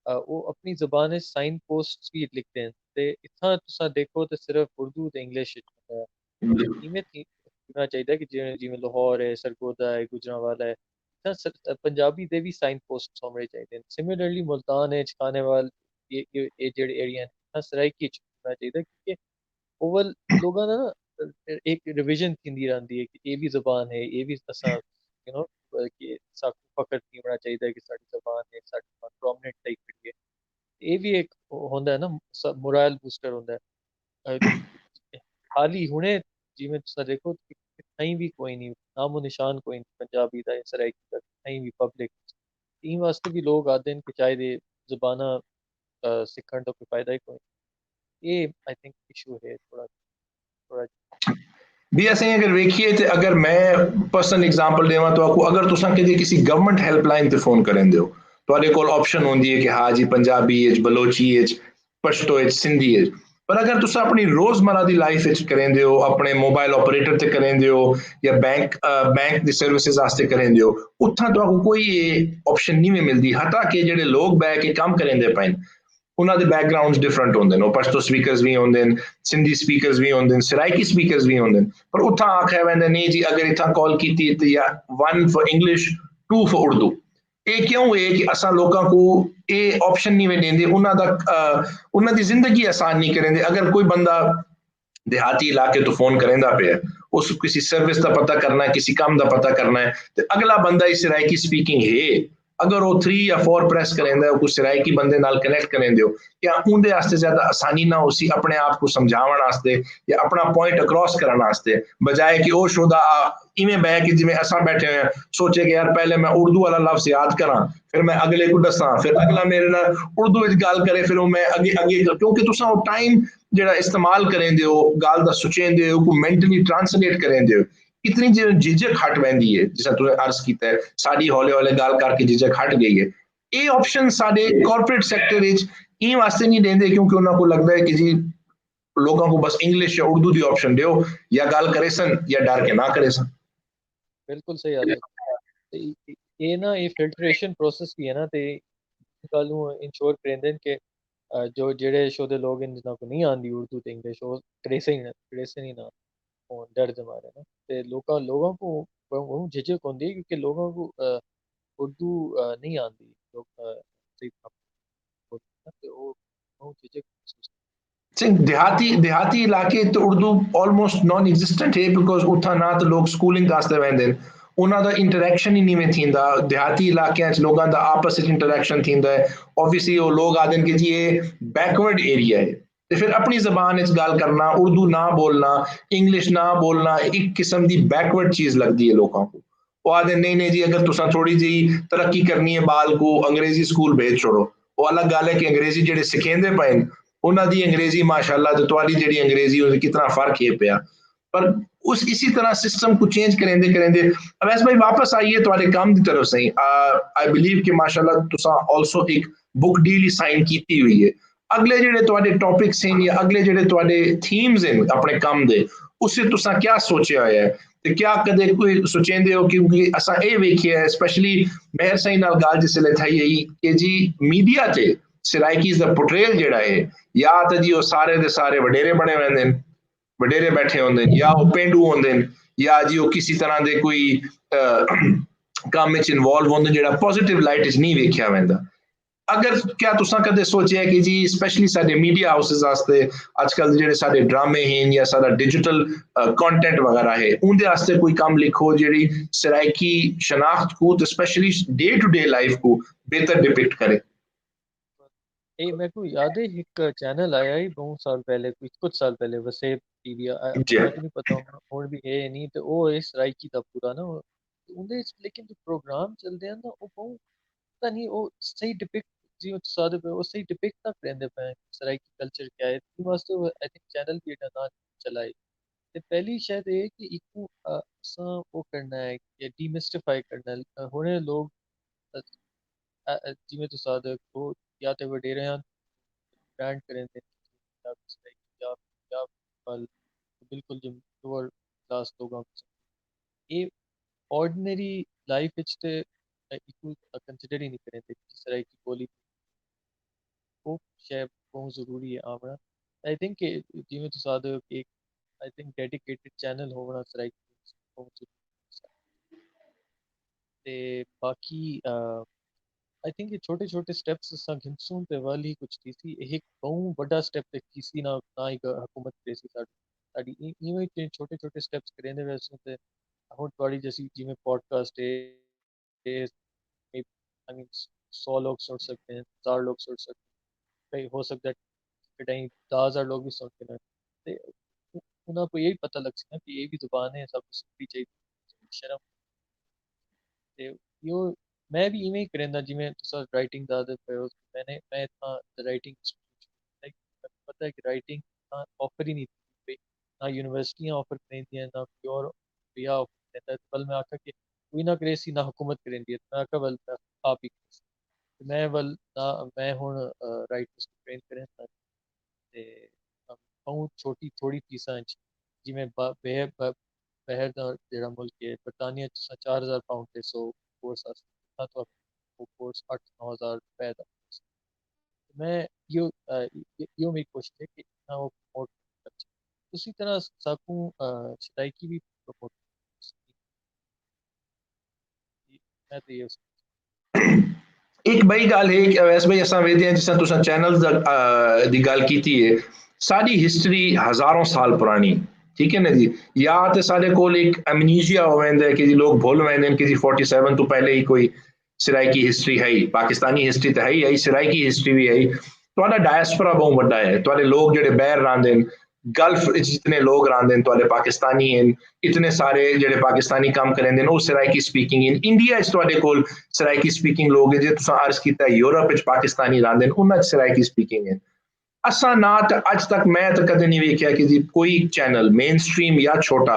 वो अपनी ज़बान च साइन पोस्ट भी लिखते हैं ते इत्थां तुसा देखो तो सिर्फ उर्दू ते इंग्लिश होंदा है। ते इवें होना चाहिए कि जिवें लाहौर है, सरगोदा है, गुजरांवाला है, इत्थां पंजाबी दे भी साइन पोस्ट होने चाहिए। सिमिलरली मुल्तान है, खानेवाल, ये जेह्ड़े एरिया न इत्थां सराइकी च होना चाहिए क्योंकि ओवल लोगां दा ना एक रिवीजन थींदी रहंदी है कि ये भी ज़बान है, ये भी असां यू नो कि साकू फखर थी होना चाहिए कि साडी ज़बान है, साडी ज़बान प्रोमिनेंट थई खड़ी है। ये भी एक होंदा है ना मोरल बूस्टर होंदा है। हाल ही हुणे जिवें तुसां देखो कि कहीं भी कोई नहीं, नामो निशान कोई नहीं पंजाबी दा, सराइकी दा कहीं भी पब्लिक इन वास्ते भी लोग आखदे न कि शायद एह् ज़बानां सिक्खण दा कोई फायदा ही कोई नहीं। ये आई थिंक इशू है थोड़ा। भी असें अगर वेखिए तो अगर मैं पर्सनल एग्जांपल देवां तो आपको, अगर तुसा किसी गवर्नमेंट हेल्पलाइन ते फोन करेंदे हो, तुहाडे कोल ऑप्शन होंदी है कि हाँ जी पंजाबी च, बलोची च, पश्तो च, सिंधी च। पर अगर तुसा अपनी रोजमर्रा दी लाइफ च करेंदे हो, अपने मोबाइल ऑपरेटर ते करेंदे हो या बैंक दी सर्विसेज वास्ते करेंदे हो, उत्थां तुहानू कोई ऑप्शन नहीं मिलदी। हता कि जेहड़े लोग बैठ के काम करेंदे पए ਉਹਨਾਂ ਦੇ ਬੈਕਗ੍ਰਾਉਂਡਸ ਡਿਫਰੈਂਟ ਹੁੰਦੇ ਨੇ, ਉਹ ਪਸ਼ਤੋ ਸਪੀਕਰਸ ਵੀ ਹੁੰਦੇ ਨੇ, ਸਿੰਧੀ ਸਪੀਕਰਸ ਵੀ ਹੁੰਦੇ ਨੇ, ਸਰਾਇਕੀ ਸਪੀਕਰਸ ਵੀ ਹੁੰਦੇ ਨੇ, ਪਰ ਉੱਥਾਂ ਆਖਿਆ ਵੈਂਦਾ ਨਹੀਂ ਜੀ ਅਗਰ ਇੱਥਾਂ ਕਾਲ ਕੀਤੀ ਤੇ ਜਾਂ 1 ਫॉर ਇੰਗਲਿਸ਼ 2 ਫॉर ਉਰਦੂ। ਇਹ ਕਿਉਂ ਹੈ ਕਿ ਅਸਾਂ ਲੋਕਾਂ को ਇਹ ਆਪਸ਼ਨ ਨਹੀਂ ਦੇਂਦੇ, ਉਹਨਾਂ ਦੀ ਜ਼ਿੰਦਗੀ ਆਸਾਨ ਨਹੀਂ ਕरेंदे। अगर कोई बंदा देहाती इलाके तो फोन करेंदा पे, उस किसी सर्विस का पता करना है, किसी काम का पता करना है, तो अगला बंदा इस सराइकी स्पीकिंग है, अगर वो 3 या 4 प्रेस करेंदा है, कुछ सराइकी बंदे नाल कनेक्ट करेंदे हो, क्या उनदे वास्ते ज्यादा आसानी ना होसी अपने आप को समझावन वास्ते या अपना पॉइंट अक्रॉस करने वास्ते, बजाय कि वो शुदा इवें बह के जिवें असां बैठे हुए हैं सोचे कि यार पहले मैं उर्दू वाला लफ्ज याद करा, फिर मैं अगले को दसा, फिर अगला मेरे नाल उर्दू विच गल करे, फिर मैं अगे क्योंकि तुसा वो टाइम ਜਿਹੜਾ इस्तेमाल करेंदे हो, गाल दा सोचेंदे हो, को मेंटली ट्रांसलेट करेंदे हो, इतनी झिझक हट वैंदी है, जिस तुसें अर्ज कीता है साडी हौले हौले गल करके झिझक हट गई है। ये ऑप्शन साडे कॉर्पोरेट सेक्टर विच ई वास्ते नहीं देंदे क्योंकि उन्हां को लगदा है कि जी लोगों को बस इंग्लिश या उर्दू दी ऑप्शन दियो, या गल करे सन या डर के ना करे सन। बिल्कुल सही आदत ये ना ये फिल्ट्रेशन प्रोसेस भी है ना, ते गल नूं इंश्योर करेंदे न कि जो जेड़े शोदे लोग इन जिन्हां को नहीं आंदी उर्दू ते इंग्लिश, वो करेसन ही ना होन डर दे मारे ना। ते लोगों को बहुत झिझक होंदी है क्योंकि लोगों को उर्दू नहीं आंदी, लोग सही बोलते हैं ते वो बहुत झिझक महसूस देहाती इलाके तो उर्दू ऑलमोस्ट नॉन एग्जिस्टेंट है, बिकॉज उत्थां ना तो लोग स्कूलिंग वास्ते वेंदे ने, उन्हां दा इंटरैक्शन ही नहीं थींदा। देहाती इलाकियां च लोगां दा आपस च इंटरैक्शन थींदा है, ऑब्वियसली वो लोग आखदे कि जी ये बैकवर्ड एरिया है, ते फिर अपनी जबान च गल करना, उर्दू ना बोलना, इंग्लिश ना बोलना एक किस्म की बैकवर्ड चीज लगती है लोगों को। वो आखदे नहीं नहीं जी अगर तुसा थोड़ी जी तरक्की करनी है बाल को अंग्रेजी स्कूल भेज छोड़ो। वो अलग गल है कि अंग्रेजी जेडे सिखेंदे पे उन्हां दी अंग्रेजी माशाअल्लाह ते तुहाडी जेहड़ी अंग्रेजी उहदे कितना फर्क है पिया। पर उस इसी तरह सिस्टम को चेंज करेंदे करेंदे अवैस भाई वापस आइए तुम्हारे काम की तरफ से आई बिलीव कि माशाल्लाह तुसा आल्सो एक बुक डील साइन की हुई है अगले जेडे तुम्हारे टॉपिक्स हैं या अगले जेडे तुम्हारे थीम्स हैं अपने काम दे उससे तुसा क्या सोचा होया है ते क्या कदे कोई सोचेंदे हो क्योंकि असा ये वेखिया है स्पेशली मेहर साईं नाल गाल जिसले थई है कि जी मीडिया ते सराइकीज़ दा पोर्ट्रेयल जेड़ा है या तो जी वो सारे दे सारे वडेरे बने हुए हैं वडेरे बैठे होंगे या वो पेंडू होंगे या जी वो किसी तरह के कोई काम इन्वॉल्व होंगे जेड़ा पॉजिटिव लाइट च नहीं वेख्या वैंदा अगर क्या तुसा कदे सोचा है कि जी स्पेशली साडे मीडिया हाउसेस वास्ते आजकल जेडे साडे ड्रामे हैं या साडा डिजिटल कंटेंट वगैरह है उनदे वास्ते कोई काम लिखो जेडी सराइकी शनाख्त को तो specially day to day life को बेहतर डिपिक्ट करे मेरे को याद है एक चैनल आया ही बहुत साल पहले कुछ साल पहले वसेब टीवी जी मैं नहीं पता और भी है नहीं तो वो है सराइकी दा पूरा ना उनदे लेकिन जो प्रोग्राम चलते हैं ना वो बहुत पता नहीं वो सही डिपिक्ट जियो सादे पे वो सही डिपिक्ट ना करेंदे पे सराइकी कल्चर क्या है इस वास्ते आई थिंक चैनल भी एटा ना चलाए ते पहली शायद ये कि इको असा वो करना है कि डीमिस्टिफाई करना है होने लोग जिमें तो सादे को या ते वडेरे ब्रांड करें थे या या फल बिल्कुल जो लोअर क्लास लोग हम ये ऑर्डिनरी लाइफ विच ते इको कंसिडर ही नहीं करें थे जिस तरह की बोली वो शायद बहुत ज़रूरी है आवड़ा आई थिंक जिमें तो साथ एक आई थिंक डेडिकेटेड चैनल होना सराइक बहुत ज़रूरी ते बाकी आई थिंक ये छोटे छोटे स्टेप्स असां घिनसूं ते वाली कुछ थी एक बहुत बड़ा स्टेप ते किसी ना ना ही हुकूमत देसी साड़ी इवें छोटे छोटे स्टेप्स करेंदे वैसे ते ਹੁਣ ਤੁਹਾਡੀ जैसी जिमें पॉडकास्ट है आई मीन 100 लोग सुन सकते हैं 1000 लोग सुन सकते हैं कहीं हो सकता है कि कहीं 10,000 लोग भी सुनते हैं ते उन्हें को यही पता लग सकता है कि ये भी जुबान है सब सुननी चाहिए शर्म ते यो मैं भी इवें ही करेंदा जिमें तुसा राइटिंग दा आदत पे मैं इतना राइटिंग लाइक पता है कि राइटिंग ऑफर ही नहीं थी ना यूनिवर्सिटियां ऑफर करेंदी हैं ना प्योर भैया ऑफर करता है बल मैं आखा कि कोई ना करे सी ना हुकूमत करेंदी है मैं आखा बल मैं आप ही मैं बल ना मैं हुन राइटर्स को ट्रेन करें ते बहुत छोटी थोड़ी फीसां जिमें बेहर बहर दा जेड़ा मुल्क है बरतानिया च 4,000 पाउंड ते 100 कोर्स आस्ता तो वो कोर्स 8-9,000 रुपए दा मैं यो यो मेरी कोशिश है कि ना वो प्रमोट कर उसी तरह साकू सराइकी भी प्रमोट मैं तो ये एक बड़ी गल है कि वैसे भाई असां वेखदे हैं जिस तरह तुसां चैनल्स दी गल कीती है साडी हिस्ट्री हजारों साल पुरानी ठीक है ना जी या तो साडे कोल एक एमनीजिया हो वेंदा है कि जी लोग भूल वेंदे हैं कि जी 47 तो पहले ही कोई सराइकी हिस्ट्री है ही पाकिस्तानी हिस्ट्री तो है ही सराइकी हिस्ट्री भी है ही ਤੁਹਾਡਾ डायस्पोरा बहुत बड़ा है ਤੁਹਾਡੇ लोग ਜਿਹੜੇ बाहर रहंदे हैं गल्फ जितने लोग रहंदे हैं पाकिस्तानी हैं इतने सारे ਜਿਹੜੇ पाकिस्तानी काम करेंदे हैं वो सराइकी स्पीकिंग इन इंडिया च ਤੁਹਾਡੇ ਕੋਲ सराइकी स्पीकिंग लोग जे तुसां अर्ज कीता यूरोप च पाकिस्तानी रहंदे हैं उन्हां च सराइकी स्पीकिंग है असा ना अज तक मैं तो कदे नहीं वेख्या कि जी कोई चैनल मेन स्ट्रीम या छोटा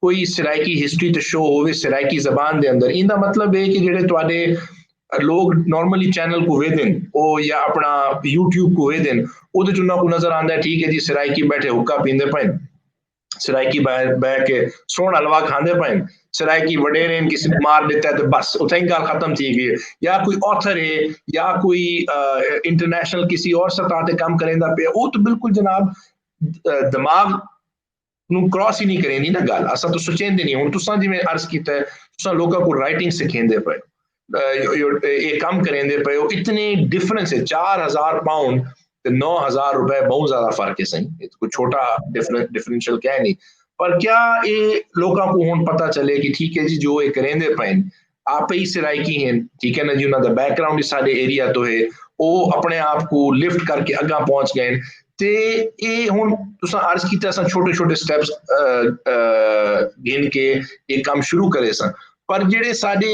कोई सराइकी हिस्ट्री तो शो हो सराइकी जबान के अंदर इंदा मतलब है कि जेडे तुहाडे लोग नॉर्मली चैनल को वेदन ओ या अपना यूट्यूब को वेदन ਉਹਦੇ ਚ ਉਹਨਾਂ को नजर आंदा है ठीक है जी सराइकी बैठे हुक्का पींदे पए सराइकी बह के सोन हलवा खांदे पए सराइकी वडेरे किसी ने मार देता है तो बस उतना ही गल खत्म थी गई या कोई ऑथर है या कोई इंटरनेशनल किसी और सतह ते काम करेंदा पे वो तो बिल्कुल जनाब दिमाग ਨੂੰ क्रॉस ही नहीं करेंदी ना गल असा तो सोचेंदे नहीं हुन तुसां जिवें अर्ज कीता है तुसां लोकां को राइटिंग सिखेंदे पे ये काम करेंदे पे इतने डिफरेंस है 4,000 पाउंड ते 9,000 रुपए बहुत ज्यादा फर्क है सही कोई छोटा डिफरेंशियल क्या है नहीं पर क्या ये लोगों को हुन पता चले कि ठीक है जी जो ये करेंदे पे आप ही सराइकी हैं ठीक है ना जी उन्होंने बैकग्राउंड सारे एरिया तो है वो अपने आप को लिफ्ट करके अगा पहुंच गए ते ये हुन तुसां अर्ज कीता असां छोटे छोटे स्टेप्स गिन के ये काम शुरू करे सन पर जेडे साडे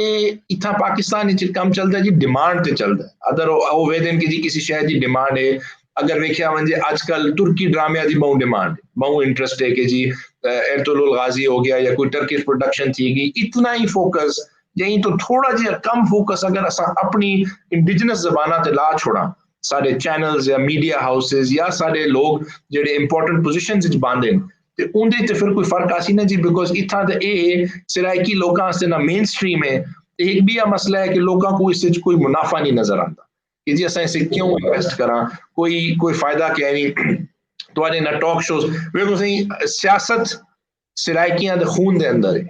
इत्थां पाकिस्तान च काम चलदा जी डिमांड ते चलदा अदर ओ वेदन कि जी किसी शहर की डिमांड है अगर वेख्या वंजे आजकल तुर्की ड्रामे की बहु डिमांड बहु इंटरेस्ट है कि जी एर्तुगरुल गाजी हो गया या कोई टर्किश प्रोडक्शन थी गई, इतना ही फोकस यही तो थोड़ा जिहा कम फोकस अगर असा अपनी इंडिजिनस जबाना ते ला छोड़ा सारे चैनल्स या मीडिया हाउसेस या सारे लोग जेडे इंपॉर्टेंट पोजीशंस विच बांधे ते उंदे ते फिर कोई फर्क आसी ना जी, बिकॉज इथा ते ए सिराइकी लोकां आस्ते ना मेन स्ट्रीम है। एक भी यह मसला है कि लोगों को इससे कोई मुनाफा नहीं नजर आता कि जी असा इसे क्यों इन्वेस्ट करा, कोई कोई फायदा क्या नहीं। ਤੁਹਾਡੇ ਨਾ ਟਾਕ ਸ਼ੋਜ਼ ਵੇਖੋ ਤੁਸੀਂ ਸਿਆਸਤ ਸਿਰਾਇਕੀਆਂ ਦੇ ਖੂਨ ਦੇ ਅੰਦਰ ਹੈ।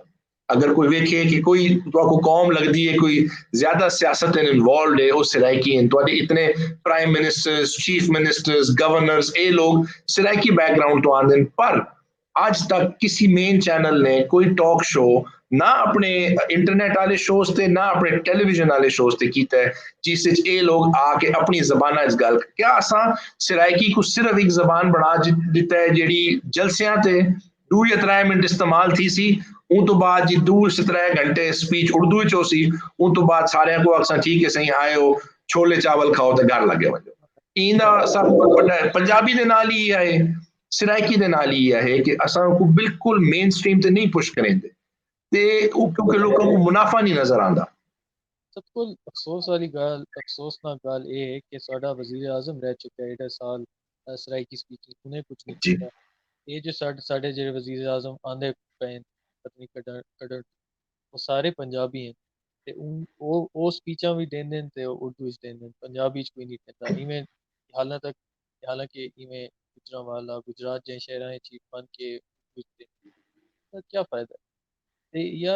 अगर कोई वेखे कि कोई तो कौम लगती है कोई ज्यादा सियासत इन्वॉल्व है उस सिराइकी तो इतने prime ministers chief ministers governors ये लोग सिराइकी बैकग्राउंड तो आते हैं, पर आज तक किसी मेन चैनल ने कोई टॉक शो ना अपने इंटरनेट वाले शोज थे ना अपने टेलीविजन वाले शोज थे कीता है जिस ये लोग आके अपनी जबाना इस गल क्या असा सिराइकी को सिर्फ एक जबान बना दिता है जेडी जलसियां ते 2 या 3 मिनट इस्तेमाल थी सी, उन तो बाद जी 2 से 3 घंटे स्पीच उर्दू विच हो सी, उन तो बाद सारे को अक्सर ठीक है सही आए हो छोले चावल खाओ तो घर लगे वजो इंदा सब बड़ा पंजाबी दे नाल ही है सिराइकी दे नाल ही है कि असा को बिल्कुल मेन स्ट्रीम ते नहीं पुश करेंदे ते क्योंकि लोगों को मुनाफा नहीं नजर आंदा। सबको अफसोस वाली गाल अफसोसनाक गाल ये है कि साडा वजीर आजम रह चुका है एडा साल सराइकी स्पीकिंग उन्हें कुछ नहीं जी पता। ये जो साडे जेडे वजीर आजम आंदे पे पत्नी कड़न कड़न वो सारे पंजाबी हैं ते वो स्पीचां भी देंदे न ते उर्दू च देंदे न, पंजाबी च कोई नहीं कहता इवें हालां तक हालांकि इवें गुजरांवाला गुजरात जैसे शहरां च बन के कुछ दें क्या फायदा है या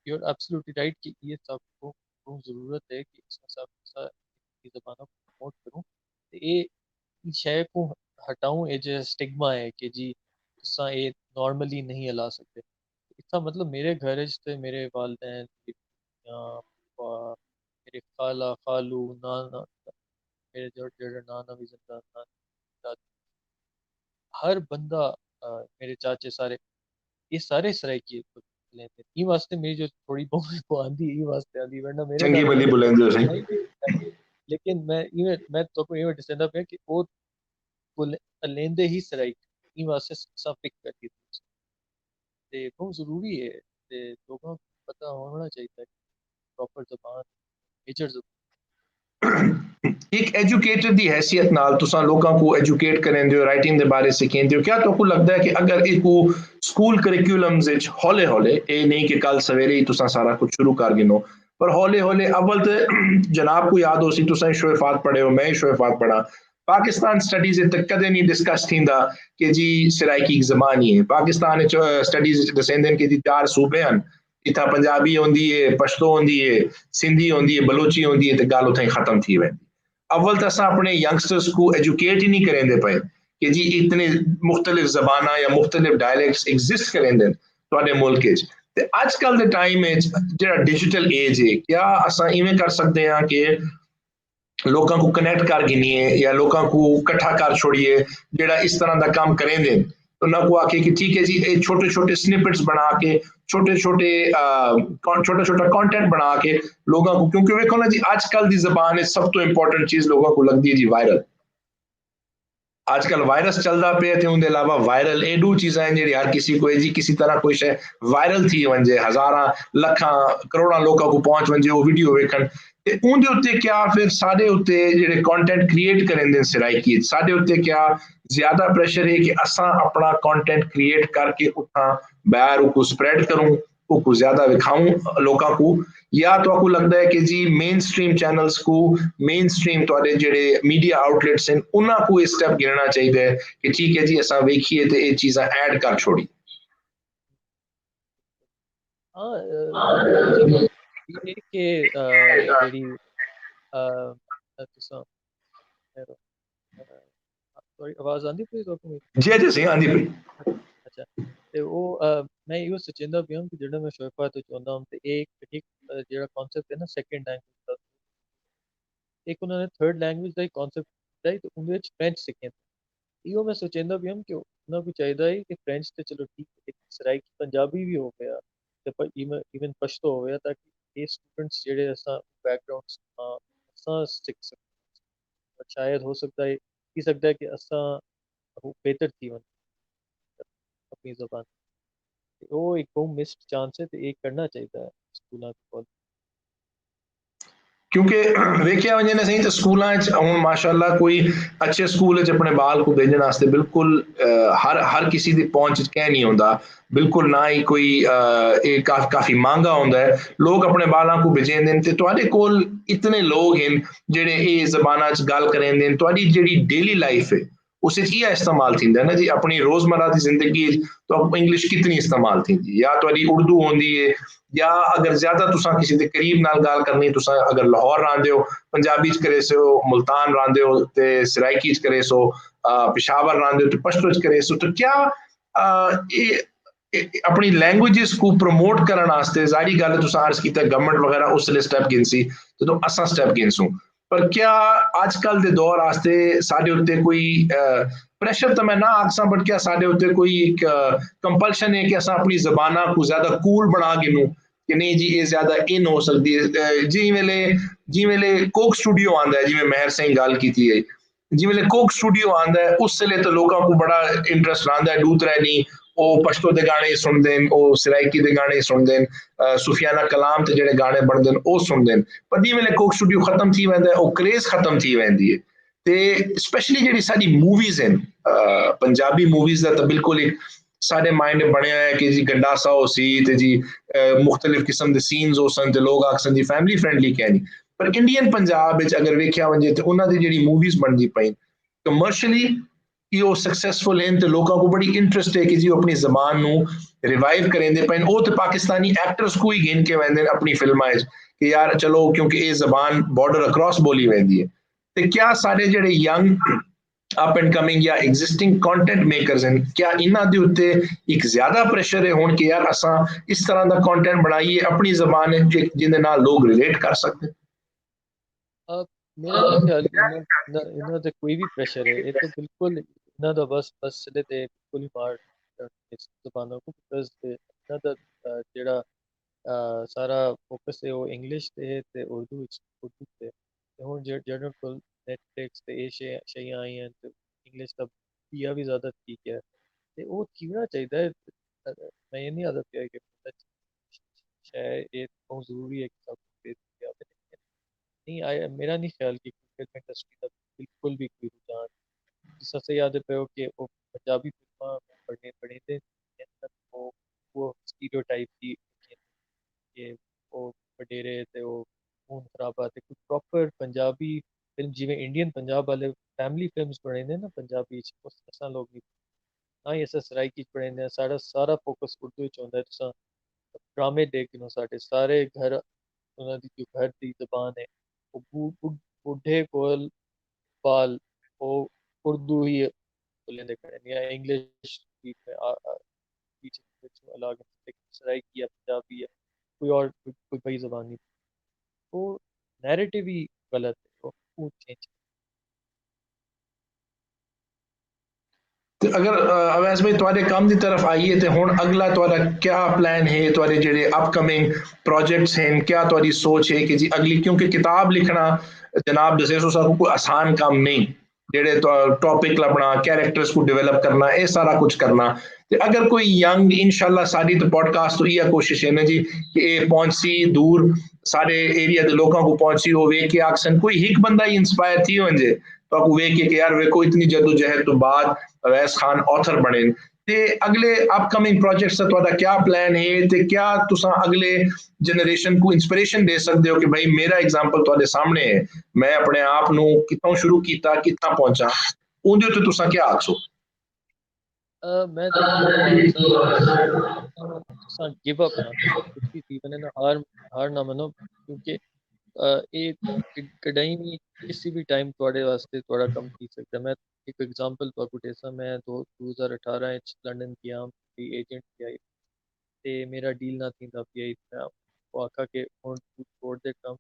you're absolutely right कि ये सबको को ज़रूरत है कि इसमें सब की ज़बानों को प्रमोट करूं ते ये शय को हटाऊं ये जो स्टिग्मा है कि जी तुसा ये नॉर्मली नहीं हला सकते इसका मतलब मेरे घर च ते मेरे वालदैन या मेरे खाला खालू नाना मेरे जेह्ड़े नाना भी जिंदा दादी हर बंदा मेरे चाचे सारे ये सारे सराइकी लेते हैं। ई वास्ते मेरी जो थोड़ी बहुत को आंदी ई वास्ते आंदी वरना मेरे चंगी घर भली में बुलेंदे हो सही। नहीं भी है। लेकिन मैं तो को इवें डिसंदा पे कि वो लेंदे ही सराइकी ई वास्ते सब पिक करती थी ते बहुत जरूरी है ते लोगों को पता होना चाहिए प्रॉपर जबान मेजर जबान एक एजुकेटर की हैसियत नाल तुसा लोगों को एजुकेट करेंदे हो राइटिंग के बारे सिखेंदे हो, क्या तो लगता है कि अगर एक स्कूल करिकुलम्स विच हौले हौले ये नहीं कि कल सवेरे ही तुसा सारा कुछ शुरू कर गिनो, पर हौले हौले अव्वल तो जनाब को याद हो सी तुसा शोएफात पढ़े हो मैं शोएफात पढ़ा पाकिस्तान स्टडीज तक कदे नहीं डिस्कस थींदा कि जी सिराइकी जबान ही है पाकिस्तान स्टडीज दसेंदे कि जी 4 सूबे हैं इतना पंजाबी होंदी है पश्तो होंदी है सिंधी होंदी है बलोची होंदी है तो गल उथे खत्म थी वेंदी। अव्वल तो असा अपने यंगस्टर्स को एजुकेट ही नहीं करेंदे पे कि जी इतने मुख्तलिफ जबाना या मुख्तलिफ डायलैक्ट्स एग्जिस्ट करेंदे तुहाडे मुल्क च ते अजकल दे टाइम में जेड़ा डिजिटल एज है क्या असा इवें कर सकते हैं कि लोगों को कनेक्ट कर गिनिए या लोगों को इकट्ठा कर छोड़िए जेड़ा इस तरह का काम करेंदे उन्होंने को आखे कि ठीक है जी ये छोटे छोटे स्निपेट्स बना के छोटे छोटे छोटा छोटा कंटेंट बना के लोगों को क्योंकि देखो ना जी आजकल की जबान है सब तो इंपॉर्टेंट चीज लोगों को लगती है जी वायरल आजकल वायरस चलता पे थे उनके अलावा वायरल एडू चीज़ा हैं जी हर किसी को जी किसी तरह कोई शे वायरल थी वंजे हज़ारा लखा करोड़ा लोगों को पहुंच वंजे वो वीडियो वेखन ते उनके उत्ते क्या फिर साडे उत्ते जेडे कंटेंट क्रिएट करेंदे सिराइकी साडे उत्ते क्या ज्यादा प्रेशर है कि असा अपना कंटेंट क्रिएट करके उठा बाहर को स्प्रेड करूं को ज्यादा विखाऊं लोगों को या तो आपको लगता है कि जी मेन स्ट्रीम चैनल्स को मेन स्ट्रीम थोड़े जेडे मीडिया आउटलेट्स हैं उन्हां को इस स्टेप गिनना चाहिए कि ठीक है जी असा वेखिए तो ये चीज़ा ऐड कर छोड़ी। हाँ मुझे ये कि जेडी तुसा सॉरी आवाज आंदी पई तुहानू मेरी? जी जी सही आंदी पई। अच्छा ते वो मैं इहो सोचेंदा पिया कि जेड़ा मैं शोएफा तो चाਹੁੰਦਾ ਹਾਂ ਤੇ एक ਜਿਹੜਾ ਕਨਸੈਪਟ ਹੈ ਨਾ ਸੈਕੰਡ ਲੈਂਗੁਏਜ ਦਾ ਇੱਕ ਉਹਨਾਂ ਨੇ ਥਰਡ ਲੈਂਗੁਏਜ ਦਾ ਹੀ ਕਨਸੈਪਟ ਦਿੱਤਾ ਹੈ ਤੇ ਉਹਦੇ ਵਿੱਚ ਫ੍ਰੈਂਚ ਸਿੱਖਿਆ ਇਹੋ ਮੈਂ ਸੋਚेंदा पिया कि ਉਹਨਾਂ ਨੂੰ ਚਾਹੀਦਾ ਹੈ ਕਿ ਫ੍ਰੈਂਚ ਤੇ ਚਲੋ ਠੀਕ ਹੈ ਸਰਾਇਕੀ ਪੰਜਾਬੀ ਵੀ ਹੋ ਗਿਆ ਤੇ ਪਰ ਇਵਨ ਪਸ਼ਤੋ ਹੋ ਗਿਆ ਤਾਂ ਕਿ ਇਹ ਸਟੂਡੈਂट्स ਜਿਹੜੇ ਅਸਾਂ ਬੈਕਗ੍ਰਾਉਂਡਸ ਅਸਾਂ ਸਿੱਖ ਸਕਣ शायद हो सकता है थी सकदा है कि असां बेहतर थी वन अपनी ज़बान वो एक बहुत मिस्ड चांस है ते एक करना चाहिए स्कूलों को ਕਿਉਂਕਿ ਵੇਖਿਆ ਵੰਜੇ ਨੇ ਸਹੀ ਤੇ ਸਕੂਲਾਂ 'ਚ ਹੁਣ ਮਾਸ਼ਾਅੱਲਾ ਕੋਈ ਅੱਛੇ ਸਕੂਲ 'ਚ ਆਪਣੇ ਬਾਲ ਨੂੰ ਭੇਜਣ ਵਾਸਤੇ ਬਿਲਕੁਲ ਹਰ ਕਿਸੇ ਦੀ ਪਹੁੰਚ 'ਚ ਕਹਿ ਨਹੀਂ ਹੁੰਦਾ ਬਿਲਕੁਲ ਨਾ ਹੀ ਕੋਈ ਇਹ ਕਾਫੀ ਮਹਿੰਗਾ ਹੁੰਦਾ ਹੈ ਲੋਕ ਆਪਣੇ ਬਾਲਾਂ ਨੂੰ ਭੇਜਦੇ ਨੇ ਤੇ ਤੁਹਾਡੇ ਕੋਲ ਇਤਨੇ ਲੋਕ ਹਨ ਜਿਹੜੇ ਇਹ ਜ਼ਬਾਨਾਂ 'ਚ ਗੱਲ ਕਰਦੇ ਨੇ ਤੁਹਾਡੀ ਜਿਹੜੀ ਡੇਲੀ ਲਾਈਫ ਹੈ उस ये इस्तेमाल थींदा ना जी अपनी रोजमर्रा की जिंदगी तो इंग्लिश कितनी इस्तेमाल थींदी या तो उर्दू होंदी है या अगर ज्यादा तुसा किसी के करीब नाल गाल करनी तुसा अगर लाहौर रहिंदे हो पंजाबी च करे सो मुल्तान रहिंदे हो ते सराइकी च करे सो पेशावर रहिंदे हो ते पश्तो च करे सो तो क्या अपनी लैंग्वेजेस को प्रमोट करने वास्ते जारी गल तुसा अर्ज कीता गवर्नमेंट वगैरह उस स्टैप गिनसी तो असा स्टैप गिनसूं पर क्या अजकल के दौर वास्ते साडे उत्ते कोई प्रेशर तो मैं ना आखसा बट क्या साडे उत्ते कोई एक कंपल्शन है कि असा अपनी जबाना को ज्यादा कूल बना गिनू कि नहीं जी ये ज्यादा इन हो सकती है जी वेले कोक स्टूडियो आंदा है जिवें मेहर सिंह गल कीती है जी वेले कोक स्टूडियो आंदा है उस वेले तो लोगों को बड़ा इंटरेस्ट आंदा है दूत रहनी ਉਹ ਪਸ਼ਤੋ ਦੇ ਗਾਣੇ ਸੁਣਦੇ ਨੇ ਉਹ ਸਰਾਇਕੀ ਦੇ ਗਾਣੇ ਸੁਣਦੇ ਨੇ ਸੁਫੀਆਨਾ ਕਲਾਮ ਤੇ ਜਿਹੜੇ ਗਾਣੇ ਬਣਦੇ ਨੇ ਉਹ ਸੁਣਦੇ ਨੇ ਪਰ ਜਿਵੇਂ ਵੇਲੇ ਕੋਕ ਸਟੂਡੀਓ ਖਤਮ ਥੀ ਵੈਂਦਾ ਉਹ ਕ੍ਰੇਜ਼ ਖਤਮ ਥੀ ਵੈਂਦੀ ਹੈ ਤੇ ਸਪੈਸ਼ਲੀ ਜਿਹੜੀ ਸਾਡੀ ਮੂਵੀਜ਼ ਹਨ ਪੰਜਾਬੀ ਮੂਵੀਜ਼ ਦਾ ਤਾਂ ਬਿਲਕੁਲ ਇੱਕ ਸਾਡੇ ਮਾਈਂਡ ਬਣਿਆ ਹੈ ਕਿ ਜੀ ਗੰਡਾਸਾ ਹੋ ਸੀ ਤੇ ਜੀ ਮੁxtਲਿਫ ਕਿਸਮ ਦੇ ਸੀਨਸ ਹੋ ਸਨ ਤੇ ਲੋਕ ਆਖਸਨ ਜੀ ਫੈਮਿਲੀ ਫ੍ਰੈਂਡਲੀ ਕਹਿਣੀ ਪਰ ਇੰਡੀਅਨ ਪੰਜਾਬ ਵਿੱਚ ਅਗਰ ਵੇਖਿਆ ਵੰਜੇ ਤੇ ਉਹਨਾਂ ਦੀ ਜਿਹੜੀ ਮੂਵੀਜ਼ ਬਣਦੀ ਪਈ ਕਮਰਸ਼ਲੀ कि वो सक्सेसफुल हैं तो लोगों को बड़ी इंटरेस्ट है कि जी वो अपनी जबान नू रिवाइव करेंदे पे वो तो पाकिस्तानी एक्टर्स को ही गिन के वेंदे अपनी फिल्मां कि यार चलो क्योंकि ये जबान बॉर्डर अक्रॉस बोली वेंदी है तो क्या सारे जेडे यंग अप एंड कमिंग या एग्जिस्टिंग कंटेंट मेकर्स हैं क्या इन्हां दे उत्ते एक ज्यादा प्रेशर है हुण कि यार असां इस तरह का कंटेंट बनाइए अपनी जबान जिंदे नाल लोग रिलेट कर सकते मेरा नहीं ख्याल कि इन्हों ते कोई भी प्रेशर है ये तो बिल्कुल इन्हों दा बस चले ते बिल्कुल ही मार इस जबानों को बिकॉज इन्हों दा जेड़ा सारा फोकस है वो इंग्लिश ते उर्दू ते हुन जेड़ा कोल नेटफ्लिक्स ते ये शैयां आई हैं ते इंग्लिश दा पिया भी ज्यादा ठीक है ते वो थीना चाहिए मैं ये नहीं आदत है कि शायद ये बहुत जरूरी है कि सब कुछ नहीं आया मेरा नहीं ख्याल कि फिल्म इंडस्ट्री का बिल्कुल भी कोई रुझान सबसे याद पे हो कि वो पंजाबी फिल्म पढ़ने पढ़े थे वो स्टीरियोटाइप थी कि वो वडेरे ते वो खून खराबा ते कुछ प्रॉपर पंजाबी फिल्म जिवें इंडियन पंजाब वाले फैमिली फिल्म्स बने ने ना पंजाबी च उस असां लोग नहीं ना ही असां सराइकी च पढ़े ने सारा सारा फोकस उर्दू च होंदा है तुसां ड्रामे देख नो साढ़े सारे घर उन्हां दी जो घर दी जबान है वो बूढ़े कोल बाल वो उर्दू ही बोलेंदे खड़े या इंग्लिश बीच में बीच में अलग सराइकी या पंजाबी या कोई बड़ी जबान नहीं वो नैरेटिव ही गलत है वो चेंज ਤੇ ਅਗਰ ਅਵੈਸ ਭਾਈ ਤੁਹਾਡੇ ਕੰਮ ਦੀ ਤਰਫ ਆਈਏ ਤੇ ਹੁਣ ਅਗਲਾ ਤੁਹਾਡਾ ਕੀ ਪਲਾਨ ਹੈ ਤੁਹਾਡੇ ਜਿਹੜੇ ਅਪਕਮਿੰਗ ਪ੍ਰੋਜੈਕਟਸ ਹਨ ਕੀ ਤੁਹਾਡੀ ਸੋਚ ਹੈ ਕਿ ਜੀ ਅਗਲੀ ਕਿਉਂਕਿ ਕਿਤਾਬ ਲਿਖਣਾ ਜਨਾਬ ਦਸੇ ਸੋ ਸਾਨੂੰ ਕੋਈ ਆਸਾਨ ਕੰਮ ਨਹੀਂ ਜਿਹੜੇ ਟੌਪਿਕ ਲੱਭਣਾ ਕੈਰੈਕਟਰਸ ਨੂੰ ਡਿਵੈਲਪ ਕਰਨਾ ਇਹ ਸਾਰਾ ਕੁਝ ਕਰਨਾ ਤੇ ਅਗਰ ਕੋਈ ਯੰਗ ਇਨਸ਼ਾਅੱਲਾ ਸਾਡੀ ਤੇ ਪੋਡਕਾਸਟ ਤੋਂ ਇਹ ਕੋਸ਼ਿਸ਼ ਹੈ ਨਾ ਜੀ ਕਿ ਇਹ ਪਹੁੰਚੀ ਦੂਰ ਸਾਡੇ ਏਰੀਆ ਦੇ ਲੋਕਾਂ को पहुंची हो वे के आक्सन कोई एक बंदा ही इंस्पायर थी वंजे तो आपको वे के यार वे को इतनी जद्दोजहद तो बाद अवैस खान ऑथर बने ते अगले अपकमिंग प्रोजेक्ट्स ਦਾ ਤੁਹਾਡਾ ਕੀ ਪਲਾਨ ਹੈ ਤੇ ਕੀ ਤੁਸੀਂ ਅਗਲੇ ਜਨਰੇਸ਼ਨ को इंस्पिरेशन दे सकते हो कि भाई मेरा एग्जांपल ਤੁਹਾਡੇ ਸਾਹਮਣੇ ਹੈ ਮੈਂ ਆਪਣੇ ਆਪ ਨੂੰ ਕਿੱਥੋਂ ਸ਼ੁਰੂ ਕੀਤਾ ਕਿੱਥਾਂ ਪਹੁੰਚਾ ਉਹਦੇ ਉੱਤੇ ਤੁਸੀਂ ਕੀ ਆਖੋ मैं तो यो आंसर गिव अप ना करो कुछ भी जीवन में हार ना मनो क्योंकि ਇਹ ਕਦਾਈ ਵੀ ਕਿਸੇ ਵੀ ਟਾਈਮ ਤੁਹਾਡੇ ਵਾਸਤੇ ਤੁਹਾਡਾ ਕੰਮ ਕੀ ਸਕਦਾ ਮੈਂ ਇੱਕ ਐਗਜ਼ਾਮਪਲ ਤੁਹਾਨੂੰ ਦੇਸਾਂ ਮੈਂ 2018 ਵਿੱਚ ਲੰਡਨ ਗਿਆ ਦੀ ਏਜੰਟ ਗਿਆ ਤੇ ਮੇਰਾ ਡੀਲ ਨਾ ਥੀਂਦਾ ਪਿਆ ਮੈਂ ਉਹ ਆਖਾ ਕਿ ਹੁਣ ਤੂੰ ਛੋੜ ਦੇ ਕੰਮ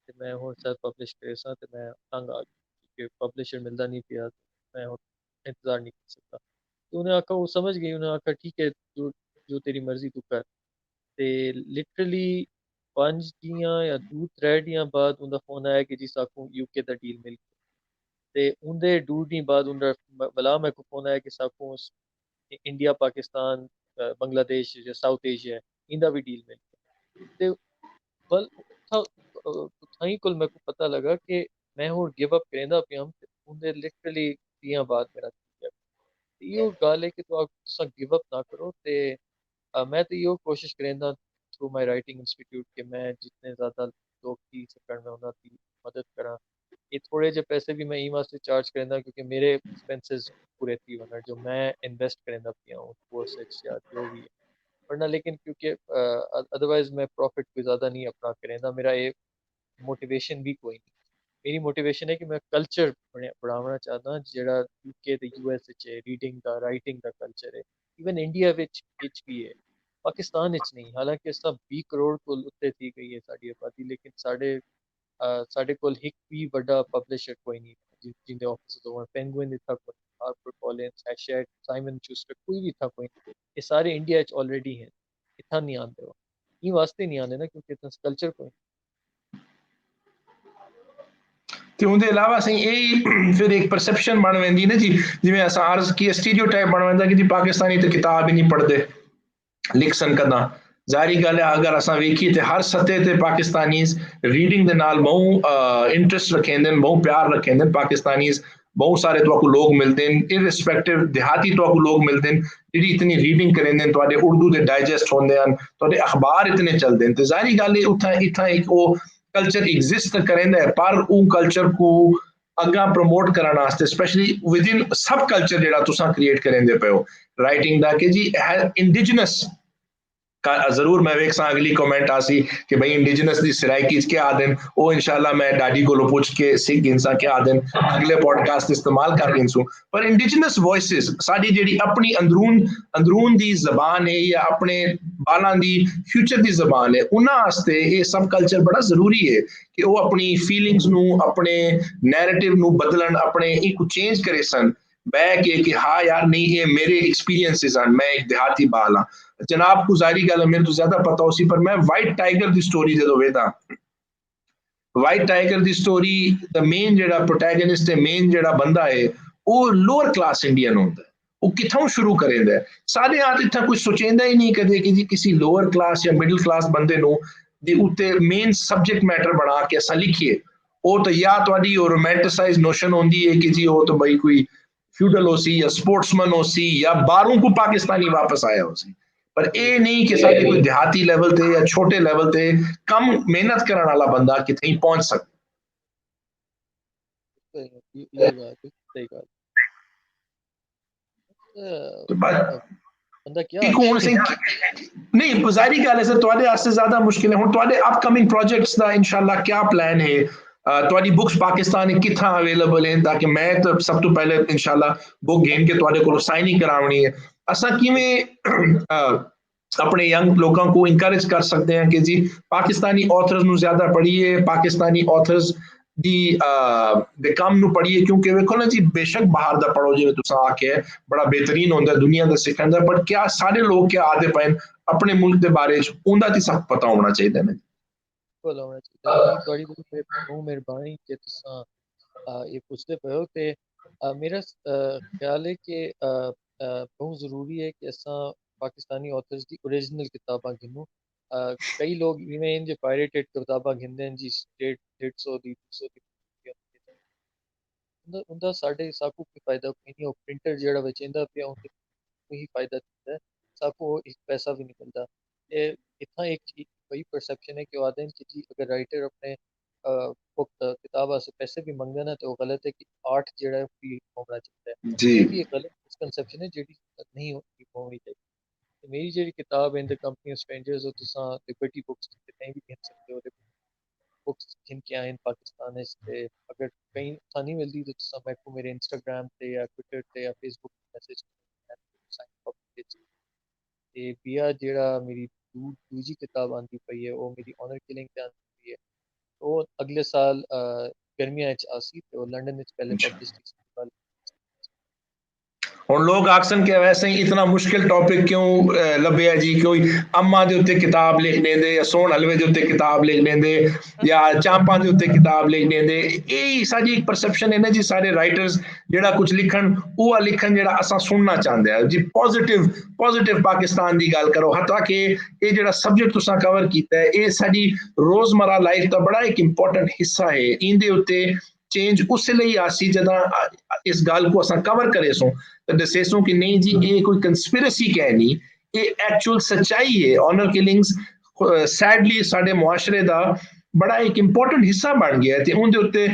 ਤੇ ਮੈਂ ਹੁਣ ਸੈਲਫ ਪਬਲਿਸ਼ ਕरेसां ਤੇ मैं तंग आ गया कि पब्लिशर मिलता नहीं पिया मैं ਹੁਣ इंतजार नहीं कर सकता तो उन्हें आखा वो समझ गई उन्हें आखा ठीक है जो जो तेरी मर्जी तू कर ते लिटरली 5 दियां या 2-3 दियां बाद उनका फोन आया कि जी साकू यूके दा डील मिल गया ਤੇ ਉਹਦੇ ਡੂਢ ਨਹੀਂ ਬਾਅਦ ਉਹਦਾ ਬਲਾ ਮੈਂ ਕੋ ਫੋਨ ਆਇਆ ਕਿ ਸਾਕੋਂ ਇੰਡੀਆ ਪਾਕਿस्तान बांग्लादेश ਜਾਂ ਸਾਊਥ ਏਸ਼ੀਆ ਇਹਦਾ ਵੀ ਡੀਲ ਮਿਲ ਗਿਆ ਤੇ ਬਲ ਥਾਈ ਕੋਲ ਮੇਰੇ ਕੋ ਪਤਾ ਲੱਗਾ ਕਿ ਮੈਂ ਹੁਣ ਗਿਵ ਅਪ ਕਰਦਾ ਪਿਆ ਤੇ ਉਹਦੇ ਲਿਟਰਲੀ ਦੀਆਂ ਬਾਅਦ ਮੇਰਾ ਇਹੋ ਗੱਲ ਹੈ ਕਿ ਤੁਸੀਂ ਗਿਵ ਅਪ ਨਾ ਕਰੋ ਤੇ मैं तो यो कोशिश करेंदा थ्रू माय राइटिंग इंस्टीट्यूट कि मैं जितने ज़्यादा लोग की सकण में उन्हां दी मदद करा ये थोड़े जे पैसे भी मैं ई वास्ते चार्ज करेंदा क्योंकि मेरे एक्सपेंसेस पूरे थी वञण जो मैं इन्वेस्ट करेंदा पिया हूँ कोर्सेज या जो भी है वरना लेकिन क्योंकि अदरवाइज मैं प्रॉफिट कोई ज़्यादा नहीं अपना करेंदा मेरा ये मोटिवेशन भी कोई नहीं मेरी मोटिवेशन है कि मैं कल्चर बढ़ाना चाहता जेड़ा यूके ते यूएस च रीडिंग दा राइटिंग दा कल्चर है इवन इंडिया विच भी है पाकिस्तान विच नहीं हालांकि इस 20 करोड़ को उत्ते थी गई है साड़ी आबादी लेकिन साढ़े कोल एक भी बड़ा पब्लिशर कोई नहीं जिंदे ऑफिस होवन पेंगुइन इथा कोई Harper Collins hashtag Simon Schuster कोई भी था कोई नहीं ये सारे इंडिया च ऑलरेडी हैं इथा नहीं आते हो ये वास्ते नहीं आते ना क्योंकि इतना कल्चर कोई ਤੇ ਉਹਦੇ ਇਲਾਵਾ ਅਸੀਂ ਇਹ ਫਿਰ ਇੱਕ ਪਰਸੈਪਸ਼ਨ ਬਣ ਵੈਂਦੀ ਨਾ ਜੀ ਜਿਵੇਂ ਅਸਾਂ ਅਰਜ਼ ਕੀ ਸਟੀਰੀਓਟਾਈਪ ਬਣ ਵੈਂਦਾ ਕਿ ਜੀ ਪਾਕਿਸਤਾਨੀ ਤੇ ਕਿਤਾਬ ਹੀ ਨਹੀਂ ਪੜ੍ਹਦੇ ਲਿਖਣ ਕਦਾਂ ਜ਼ਾਰੀ ਗੱਲ ਹੈ ਅਗਰ ਅਸਾਂ ਵੇਖੀਏ ਤੇ ਹਰ ਸਤਹ ਤੇ ਪਾਕਿਸਤਾਨੀਜ਼ ਰੀਡਿੰਗ ਦੇ ਨਾਲ ਬਹੁ ਇੰਟਰਸਟ ਰੱਖੇਂਦੇ ਨੇ ਬਹੁ ਪਿਆਰ ਰੱਖੇਂਦੇ ਨੇ ਪਾਕਿस्तानीज बहुत सारे तो लोग मिलते हैं इरिस्पैक्टिव देहाती तो लोग मिलते हैं जी इतनी रीडिंग करेंगे थोड़े उर्दू के डाइजेस्ट होंगे हैं थोड़े अखबार इतने चलते हैं तो जाहिर गल है उत्थां इत्थां एक वो कल्चर एग्जिस्ट करेंदा है पर वो कल्चर को अग्गा प्रमोट करने वास्ते स्पेशली विद इन सब कल्चर जेड़ा तुसां क्रिएट करेंदे पे हो राइटिंग दा कि जी इंडिजिनस जरूर मैं वेखसा अगली कमेंट आसी कि भाई इंडिजिनस दी सराइकी क्या आदन वो इंशाल्लाह मैं डाडी को पूछ के सीख गिनसा क्या आदन अगले पॉडकास्ट इस्तेमाल कर गिनसू पर इंडिजिनस वॉइसेस साडी जेडी अपनी अंदरून अंदरून दी जबान है या अपने बालां दी फ्यूचर दी जबान है उन्हां वास्ते ये सब कल्चर बड़ा जरूरी है कि वो अपनी फीलिंग्स नू अपने नैरेटिव नू बदलन अपने एक चेंज करे सन बह के कि हाँ यार नहीं ये मेरे एक्सपीरियंसेस हैं मैं एक देहाती बाल हाँ जनाब को जारी गल मेरे तो ज्यादा पता उसी पर मैं वाइट टाइगर दी स्टोरी जो वेदा वाइट टाइगर दी स्टोरी द मेन जेड़ा प्रोटैगनिस्ट है मेन जेड़ा बंदा है वो लोअर क्लास इंडियन होता है वो किथों शुरू करेंदा है सारे हाथ इतना कुछ सोचेंदा ही नहीं कदे कि जी किसी लोअर क्लास या मिडिल क्लास बंदे नो दे उत्ते मेन सब्जेक्ट मैटर बना के असा लिखिए वो तो या ਤੁਹਾਡੀ ਉਹ रोमांटिसाइज नोशन होंदी है कि जी वो तो भाई कोई फ्यूडल हो सी या स्पोर्ट्समैन हो सी या बाहरों को पाकिस्तानी वापस आया हो सी पर ये नहीं कि साडे कोई देहाती लेवल ते या छोटे लेवल ते कम मेहनत करने वाला बंदा कितनी पहुंच सकता ये बात है सही बात तो बस बंदा क्या एक हुन सिंह नहीं जाहिर गल है सर ਤੁਹਾਡੇ ਵਾਸਤੇ ਜ਼ਿਆਦਾ ਮੁਸ਼ਕਿਲ ਹੈ ਹੁਣ ਤੁਹਾਡੇ ਅਪਕਮਿੰਗ ਪ੍ਰੋਜੈਕਟਸ ਦਾ ਇਨਸ਼ਾਅੱਲਾ ਕੀ ਪਲਾਨ ਹੈ ਤੁਹਾਡੀ ਬੁక్స్ ਪਾਕਿस्तान ਕਿੱਥਾਂ ਅਵੇਲੇਬਲ ਹੈ ਤਾਂ ਕਿ ਮੈਂ ਤਾਂ ਸਭ ਤੋਂ ਪਹਿਲੇ ਇਨਸ਼ਾਅੱਲਾ ਬੁੱਕ ਗੇਨ ਕੇ ਤੁਹਾਡੇ ਕੋਲੋਂ ਸਾਈਨਿੰਗ ਕਰਾਉਣੀ ਹੈ ਅਸਾਂ ਕਿਵੇਂ अपने यंग लोगों को इंकरेज कर सकते हैं कि जी पाकिस्तानी ऑथर्स ਨੂੰ ਜ਼ਿਆਦਾ ਪੜ੍ਹੀਏ ਪਾਕਿस्तानी ऑथर्स ਦੀ ਦੇ ਕੰਮ ਨੂੰ ਪੜ੍ਹੀਏ ਕਿਉਂਕਿ ਵੇਖੋ ਨਾ ਜੀ ਬੇਸ਼ੱਕ ਬਾਹਰ ਦਾ ਪੜੋ ਜਿਵੇਂ ਤੁਸੀਂ ਆਖਿਆ ਬੜਾ ਬਿਹਤਰੀਨ ਹੁੰਦਾ ਦੁਨੀਆ ਦਾ ਸਿੱਖਣ ਦਾ ਬਟ ਕਿਆ ਸਾਰੇ ਲੋਕ ਕਿਆ ਆਦੇ ਪਏ ਆਪਣੇ ਮੁਲਕ ਦੇ ਬਾਰੇ ਚ ਉਹਦਾ ਤੇ ਸਭ ਪਤਾ ਹੋਣਾ ਚਾਹੀਦਾ ਨੇ बिल्कुल होना चाहिए नहीं थोड़ी बहुत मेहरबानी कि तुसां ये पूछते पे हो ते मेरा ख्याल है कि बहुत ज़रूरी है कि असां पाकिस्तानी ऑथर्स दी ओरिजिनल किताबां गिनूं कई लोग इवें इन जो पायरेटेड किताबां गिनदे हैं जी 150 दी 200 दी उंदा साढ़े साकू कोई फायदा कोई नहीं और प्रिंटर जेड़ा बेचेंदा पिया उंदे कोई फायदा दिंदा है साकू एक पैसा भी नहीं मिलता ये इतना एक वही परसेप्शन है कि वो आते हैं कि जी अगर राइटर अपने बुक किताब वास्ते पैसे भी मंगदे ना तो वो गलत है कि आर्ट जेड़ा है फ्री होना चाहिए जी ये भी एक गलत मिसकंसेप्शन है जेडी नहीं होनी चाहिए तो मेरी जेडी किताब in the company of strangers और तुसां लिबर्टी बुक्स कहीं भी गिन सकते हो बुक्स जिनके आए पाकिस्तान से अगर कहीं था नहीं मिलती तो तुसां मेरे को मेरे इंस्टाग्राम पे या ट्विटर पे या फेसबुक पे मैसेज ते बिया जेड़ा मेरी दूजी किताब आंदी पई है वो मेरी ऑनर किलिंग ते आंदी पई है वो अगले साल गर्मियां च आसी ते वो लंदन च पहले पब्लिश थी ਹੁਣ ਲੋਕ ਆਖਣ ਕਿ ਵੈਸੇ ਹੀ ਇਤਨਾ ਮੁਸ਼ਕਿਲ ਟੌਪਿਕ ਕਿਉਂ ਲੱਭਿਆ ਜੀ, ਕੋਈ ਅੰਮਾਂ ਦੇ ਉੱਤੇ ਕਿਤਾਬ ਲਿਖ ਲੈਂਦੇ ਜਾਂ ਸੋਹਣ ਹਲਵੇ ਦੇ ਉੱਤੇ ਕਿਤਾਬ ਲਿਖ ਲੈਂਦੇ ਜਾਂ ਚਾਂਪਾਂ ਦੇ ਉੱਤੇ ਕਿਤਾਬ ਲਿਖ ਲੈਂਦੇ। ਇਹ ਸਾਡੀ ਇੱਕ ਪਰਸੈਪਸ਼ਨ ਹੈ ਨਾ ਜੀ, ਸਾਰੇ ਰਾਈਟਰਸ ਜਿਹੜਾ ਕੁਝ ਲਿਖਣ ਉਹ ਲਿਖਣ ਜਿਹੜਾ ਅਸਾਂ ਸੁਣਨਾ ਚਾਹੁੰਦੇ ਆ ਜੀ। ਪੋਜ਼ਿਟਿਵ ਪਾਕਿਸਤਾਨ ਦੀ ਗੱਲ ਕਰੋ। ਹੱਤਾ ਕਿ ਇਹ ਜਿਹੜਾ ਸਬਜੈਕਟ ਤੁਸੀਂ ਕਵਰ ਕੀਤਾ ਹੈ ਇਹ ਸਾਡੀ ਰੋਜ਼ਮਰਾ ਲਾਈਫ ਦਾ ਬੜਾ ਇੱਕ ਇੰਪੋਰਟੈਂਟ ਹਿੱਸਾ ਹੈ। ਇਹਦੇ ਉੱਤੇ ਚੇਂਜ ਉਸ ਲਈ ਆਸੀ ਜਦੋਂ ਇਸ ਗੱਲ को असां कवर करे सो तो दसेसों कि नहीं जी ये कोई कंस्पिरेसी कह नहीं, ये एक्चुअल सच्चाई है। ऑनर किलिंग्स सैडली साडे मुआशरे दा बड़ा एक इंपॉर्टेंट हिस्सा बन गया है। उनके उत्ते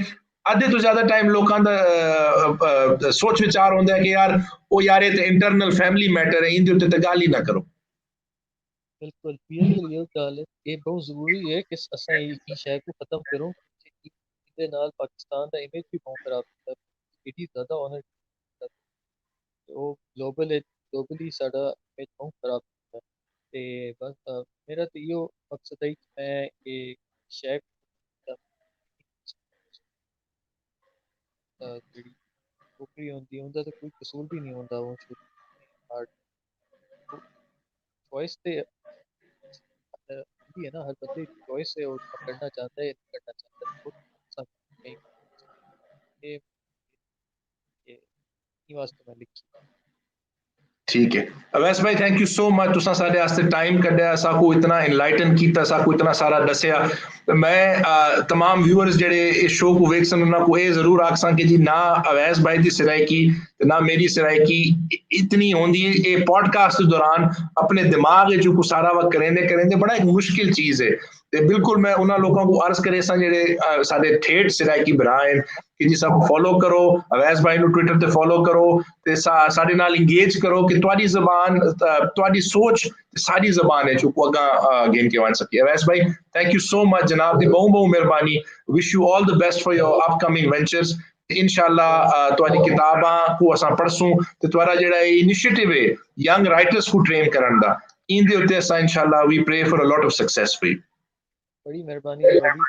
अद्धे तो ज्यादा टाइम लोगों का सोच विचार होता है कि यार वो यार ये इंटरनल फैमिली मैटर है, इनके उत्ते तो गल ही ना करो। बिल्कुल बिल्कुल ये गल है, ये बहुत जरूरी है कि असां ये शय को खत्म करूं। ਇਹਦੇ ਨਾਲ ਪਾਕਿਸਤਾਨ ਦਾ ਇਮੇਜ ਵੀ ਬਹੁਤ ਖਰਾਬ ਹੁੰਦਾ ਹੈ। ਇਡੀ ਜ਼ਿਆਦਾ ਔਨਰ ਉਹ ਗਲੋਬਲੀ ਸਾਡਾ ਇਮੇਜ ਬਹੁਤ ਖਰਾਬ ਹੁੰਦਾ ਹੈ। ਤੇ ਬਸ ਮੇਰਾ ਤਾਂ ਇਹੋ ਮਕਸਦ ਹੈ ਕਿ ਮੈਂ ਇਹ ਸ਼ੈ ਜਿਹੜੀ ਛੋਕਰੀ ਹੁੰਦੀ ਹੈ ਉਹਦਾ ਤਾਂ ਕੋਈ ਕਸੂਰ ਵੀ ਨਹੀਂ ਹੁੰਦਾ। ਉਹ ਚॉइस ਤੇ ਹੁੰਦੀ ਹੈ ਨਾ, ਹਰ ਬੰਦੇ ਦੀ ਚॉइस है, वो करना चाहता है या नहीं करना चाहता है। वो नहीं ये वास्ते मैं लिखी। ठीक है अवैस भाई, थैंक यू सो मच। तुसा साडे वास्ते टाइम कड्ढिया, साकू इतना इनलाइटन कीता, साकू इतना सारा दसिया। मैं तमाम व्यूअर्स जेडे इस शो को वेख सन उन्हां को ये जरूर आखसां कि जी ना अवैस भाई दी सरायकी ते ना मेरी सरायकी इतनी होंदी है। ये पॉडकास्ट के दौरान अपने दिमाग जो सारा वक्त करेंदे करेंदे बड़ा एक मुश्किल चीज है। ते बिल्कुल मैं उन्हां लोगों को अर्ज करे सा जेडे साडे ठेठ सरायकी भरा हैं कि जी सब फॉलो करो, अवैस भाई नु ट्विटर ते फॉलो करो ते साडे नाल इंगेज करो कि तुहाडी ज़बान तुहाडी सोच साडी ज़बान है जो अगा गेन के वन सके। अवैस भाई थैंक यू सो मच जनाब दी बहुत मेहरबानी। Wish you all the best for your upcoming ventures. इंशाल्लाह तुहाडी किताबां को असां पढ़सूं ते तुहारा जेड़ा इनिशिएटिव है यंग राइटर्स को ट्रेन करन दा, इंदे उत्ते असां इंशाल्लाह we pray for a lot of success for you. बड़ी मेहरबानी ਤੁਹਾਡੀ।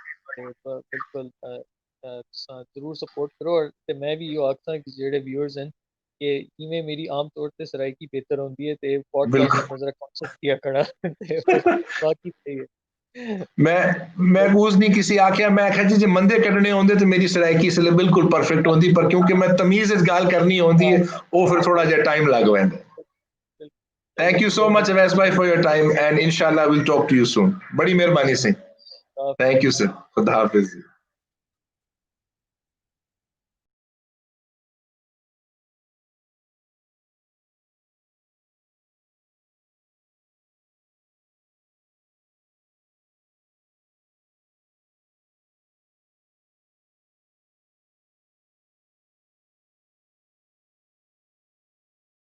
बिल्कुल जरूर सपोर्ट करो। और ते मैं भी यो आखता कि जेडे व्यूअर्स हैं कि इवें मेरी आम तौर ते सरायकी बेहतर होंदी है ते पॉडकास्ट में जरा कॉन्सेप्ट किया करा ते बाकी सही है। मैं उस नहीं किसी आख्या, मैं आख्या जी जे मंदे कड्ढने होंदे ते मेरी सरायकी इसलिए बिल्कुल परफेक्ट होंदी, पर क्योंकि मैं तमीज इस गाल करनी होंदी है वो फिर थोड़ा जिहा टाइम लग वैंदा। Thank you so much Awais भाई फॉर योर टाइम एंड इंशाल्लाह will talk to you soon. बड़ी मेहरबानी से, थैंक यू सर, खुदा हाफिज।